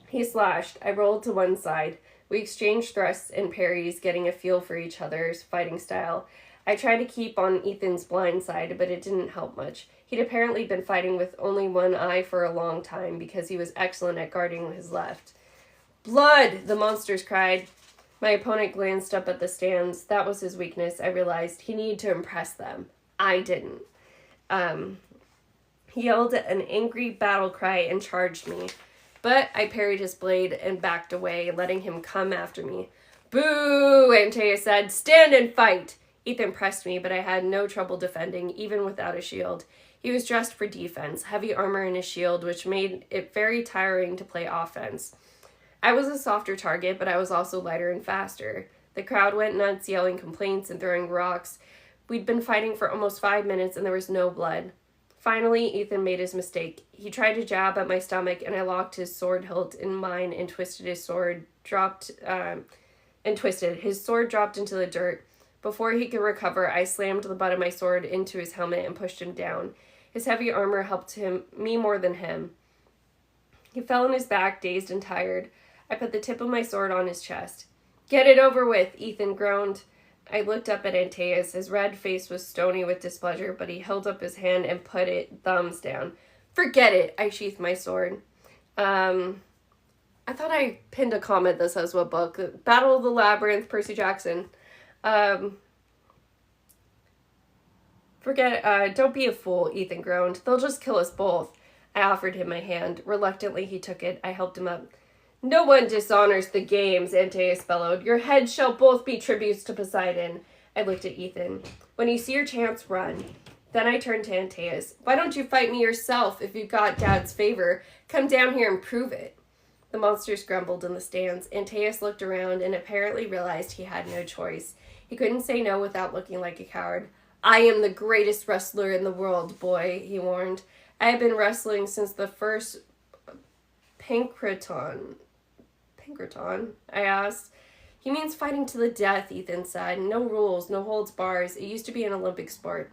He slashed. I rolled to one side. We exchanged thrusts and parries, getting a feel for each other's fighting style. I tried to keep on Ethan's blind side, but it didn't help much. He'd apparently been fighting with only one eye for a long time because he was excellent at guarding his left. Blood! The monsters cried. My opponent glanced up at the stands. That was his weakness, I realized. He needed to impress them. I didn't. He yelled an angry battle cry and charged me. But I parried his blade and backed away, letting him come after me. Boo! Antaeus said. Stand and fight! Ethan pressed me, but I had no trouble defending, even without a shield. He was dressed for defense, heavy armor and a shield, which made it very tiring to play offense. I was a softer target, but I was also lighter and faster. The crowd went nuts, yelling complaints and throwing rocks. We'd been fighting for almost 5 minutes, and there was no blood. Finally, Ethan made his mistake. He tried to jab at my stomach, and I locked his sword hilt in mine and twisted. His sword dropped into the dirt. Before he could recover, I slammed the butt of my sword into his helmet and pushed him down. His heavy armor helped me more than him. He fell on his back, dazed and tired. I put the tip of my sword on his chest. Get it over with, Ethan groaned. I looked up at Antaeus. His red face was stony with displeasure, but he held up his hand and put it thumbs down. Forget it, I sheathed my sword. I thought I pinned a comment that says what book. Battle of the Labyrinth, Percy Jackson. Don't be a fool, Ethan groaned. They'll just kill us both. I offered him my hand. Reluctantly, he took it. I helped him up. No one dishonors the games, Antaeus bellowed. Your heads shall both be tributes to Poseidon. I looked at Ethan. When you see your chance, run. Then I turned to Antaeus. Why don't you fight me yourself if you've got Dad's favor? Come down here and prove it. The monsters grumbled in the stands. Antaeus looked around and apparently realized he had no choice. He couldn't say no without looking like a coward. I am the greatest wrestler in the world, boy, he warned. I have been wrestling since the first Pankraton, I asked. He means fighting to the death, Ethan said. No rules, no holds bars. It used to be an Olympic sport.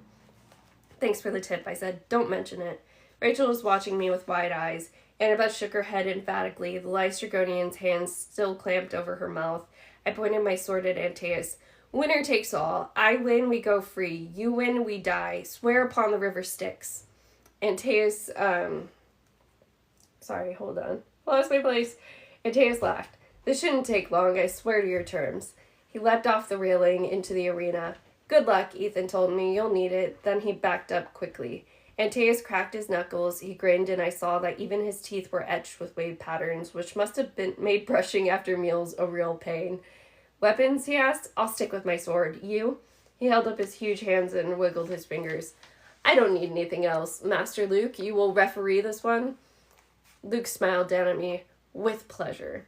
Thanks for the tip, I said. Don't mention it. Rachel was watching me with wide eyes. Annabeth shook her head emphatically, the Lystragonian's hands still clamped over her mouth. I pointed my sword at Antaeus. Winner takes all. I win, we go free. You win, we die. Swear upon the river Styx. Antaeus, sorry, hold on. Lost my place. Antaeus laughed. This shouldn't take long, I swear to your terms. He leapt off the railing into the arena. Good luck, Ethan told me. You'll need it. Then he backed up quickly. Antaeus cracked his knuckles. He grinned, and I saw that even his teeth were etched with wave patterns, which must have been made brushing after meals a real pain. Weapons? He asked. I'll stick with my sword. You? He held up his huge hands and wiggled his fingers. I don't need anything else. Master Luke, you will referee this one? Luke smiled down at me. With pleasure.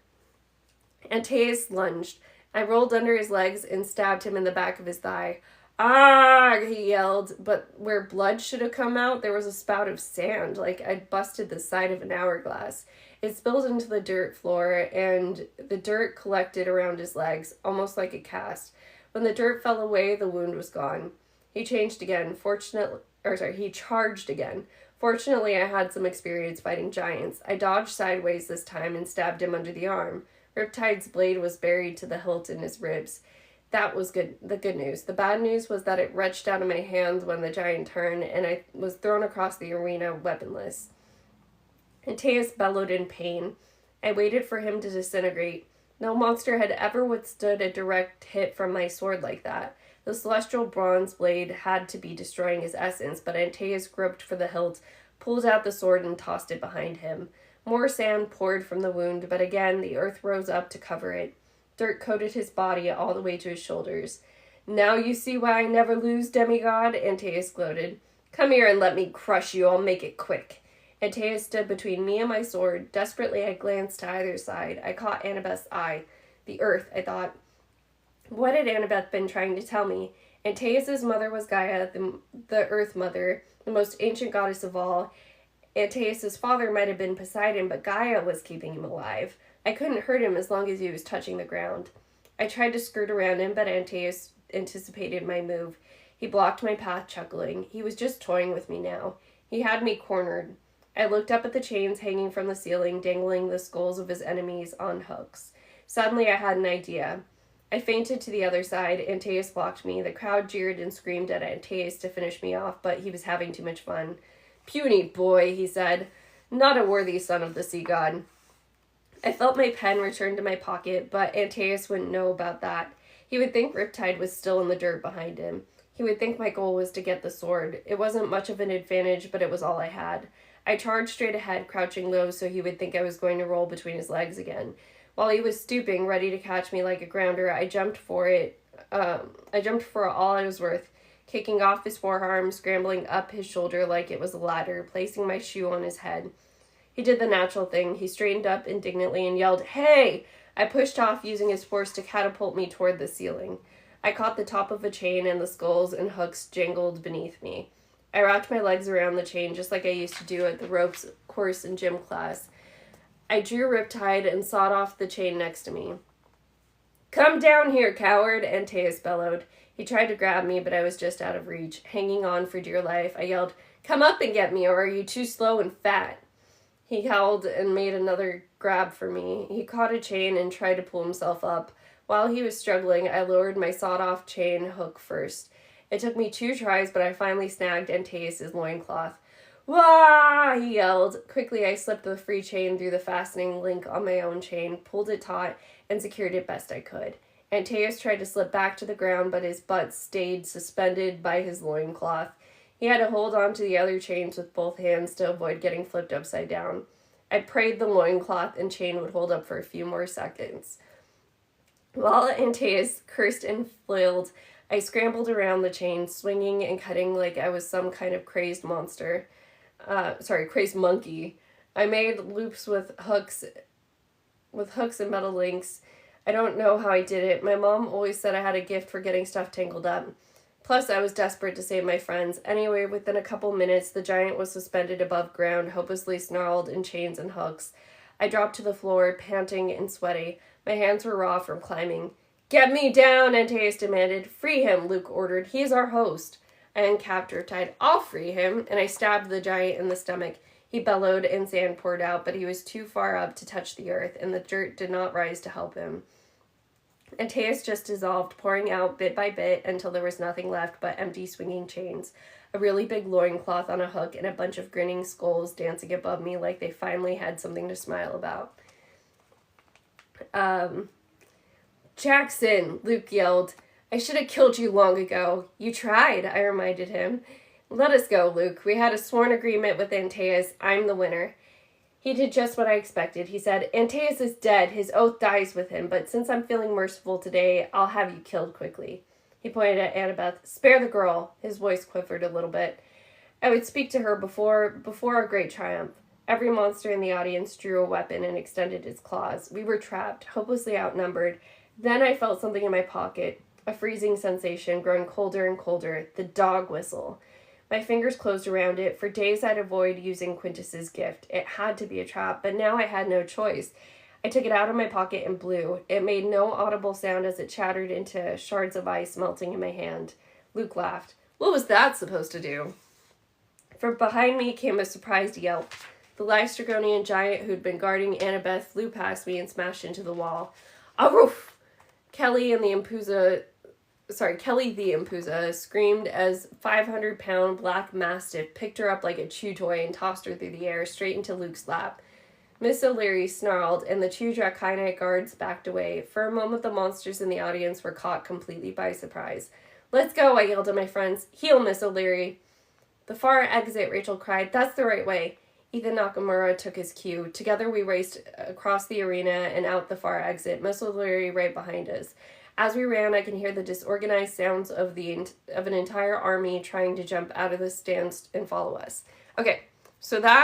Antaeus lunged. I rolled under his legs and stabbed him in the back of his thigh. Ah! He yelled, but where blood should have come out, there was a spout of sand, like I'd busted the side of an hourglass. It spilled into the dirt floor, and the dirt collected around his legs, almost like a cast. When the dirt fell away, the wound was gone. He charged again. Fortunately, I had some experience fighting giants. I dodged sideways this time and stabbed him under the arm. Riptide's blade was buried to the hilt in his ribs. That was the good news. The bad news was that it wrenched out of my hands when the giant turned, and I was thrown across the arena weaponless. Antaeus bellowed in pain. I waited for him to disintegrate. No monster had ever withstood a direct hit from my sword like that. The celestial bronze blade had to be destroying his essence, but Antaeus groped for the hilt, pulled out the sword, and tossed it behind him. More sand poured from the wound, but again the earth rose up to cover it. Dirt coated his body all the way to his shoulders. Now you see why I never lose, demigod, Antaeus gloated. Come here and let me crush you. I'll make it quick. Antaeus stood between me and my sword. Desperately, I glanced to either side. I caught Annabeth's eye. The earth, I thought. What had Annabeth been trying to tell me? Antaeus' mother was Gaia, the Earth Mother, the most ancient goddess of all. Antaeus' father might have been Poseidon, but Gaia was keeping him alive. I couldn't hurt him as long as he was touching the ground. I tried to skirt around him, but Antaeus anticipated my move. He blocked my path, chuckling. He was just toying with me now. He had me cornered. I looked up at the chains hanging from the ceiling, dangling the skulls of his enemies on hooks. Suddenly I had an idea. I feinted to the other side. Antaeus blocked me. The crowd jeered and screamed at Antaeus to finish me off, but he was having too much fun. Puny boy, he said. Not a worthy son of the sea god. I felt my pen return to my pocket, but Antaeus wouldn't know about that. He would think Riptide was still in the dirt behind him. He would think my goal was to get the sword. It wasn't much of an advantage, but it was all I had. I charged straight ahead, crouching low so he would think I was going to roll between his legs again. While he was stooping, ready to catch me like a grounder, I jumped for all I was worth, kicking off his forearm, scrambling up his shoulder like it was a ladder, placing my shoe on his head. He did the natural thing. He straightened up indignantly and yelled, "Hey!" I pushed off, using his force to catapult me toward the ceiling. I caught the top of a chain, and the skulls and hooks jangled beneath me. I wrapped my legs around the chain just like I used to do at the ropes course in gym class. I drew Riptide and sawed off the chain next to me. "Come down here, coward," Antaeus bellowed. He tried to grab me, but I was just out of reach. Hanging on for dear life, I yelled, "Come up and get me, or are you too slow and fat?" He howled and made another grab for me. He caught a chain and tried to pull himself up. While he was struggling, I lowered my sawed-off chain hook first. It took me 2 tries, but I finally snagged Antaeus' loincloth. "Wah!" he yelled. Quickly, I slipped the free chain through the fastening link on my own chain, pulled it taut, and secured it best I could. Antaeus tried to slip back to the ground, but his butt stayed suspended by his loincloth. He had to hold on to the other chains with both hands to avoid getting flipped upside down. I prayed the loincloth and chain would hold up for a few more seconds. While Antaeus cursed and flailed, I scrambled around the chain, swinging and cutting like I was some kind of crazed monkey. I made loops with hooks and metal links. I don't know how I did it. My mom always said I had a gift for getting stuff tangled up. Plus, I was desperate to save my friends. Anyway, within a couple minutes, the giant was suspended above ground, hopelessly snarled in chains and hooks. I dropped to the floor, panting and sweaty. My hands were raw from climbing. "Get me down," Antaeus demanded. "Free him," Luke ordered. "He is our host." I uncapped Riptide. "I'll free him," and I stabbed the giant in the stomach. He bellowed and sand poured out, but he was too far up to touch the earth, and the dirt did not rise to help him. Antaeus just dissolved, pouring out bit by bit until there was nothing left but empty swinging chains, a really big loincloth on a hook, and a bunch of grinning skulls dancing above me like they finally had something to smile about. "Jackson," Luke yelled. I should have killed you long ago. You tried, I reminded him. Let us go, Luke. We had a sworn agreement with Antaeus. I'm the winner. He did just what I expected. He said, Antaeus is dead. His oath dies with him, but since I'm feeling merciful today, I'll have you killed quickly. He pointed at Annabeth. Spare the girl. His voice quivered a little bit. I would speak to her before our great triumph. Every monster in the audience drew a weapon and extended its claws. We were trapped, hopelessly outnumbered. Then I felt something in my pocket, a freezing sensation, growing colder and colder, the dog whistle. My fingers closed around it. For days I'd avoid using Quintus's gift. It had to be a trap, but now I had no choice. I took it out of my pocket and blew. It made no audible sound as it chattered into shards of ice melting in my hand. Luke laughed. What was that supposed to do? From behind me came a surprised yelp. The Lystragonian giant who'd been guarding Annabeth flew past me and smashed into the wall. Aroof! Kelly the Impuza screamed as 500-pound black mastiff picked her up like a chew toy and tossed her through the air straight into Luke's lap. Miss O'Leary snarled, and the two Dracainite guards backed away. For a moment, the monsters in the audience were caught completely by surprise. Let's go, I yelled at my friends. Heal, Miss O'Leary. The far exit, Rachel cried. That's the right way. Ethan Nakamura took his cue. Together we raced across the arena and out the far exit, Miss O'Leary right behind us. As we ran, I can hear the disorganized sounds of an entire army trying to jump out of the stands and follow us. Okay, so that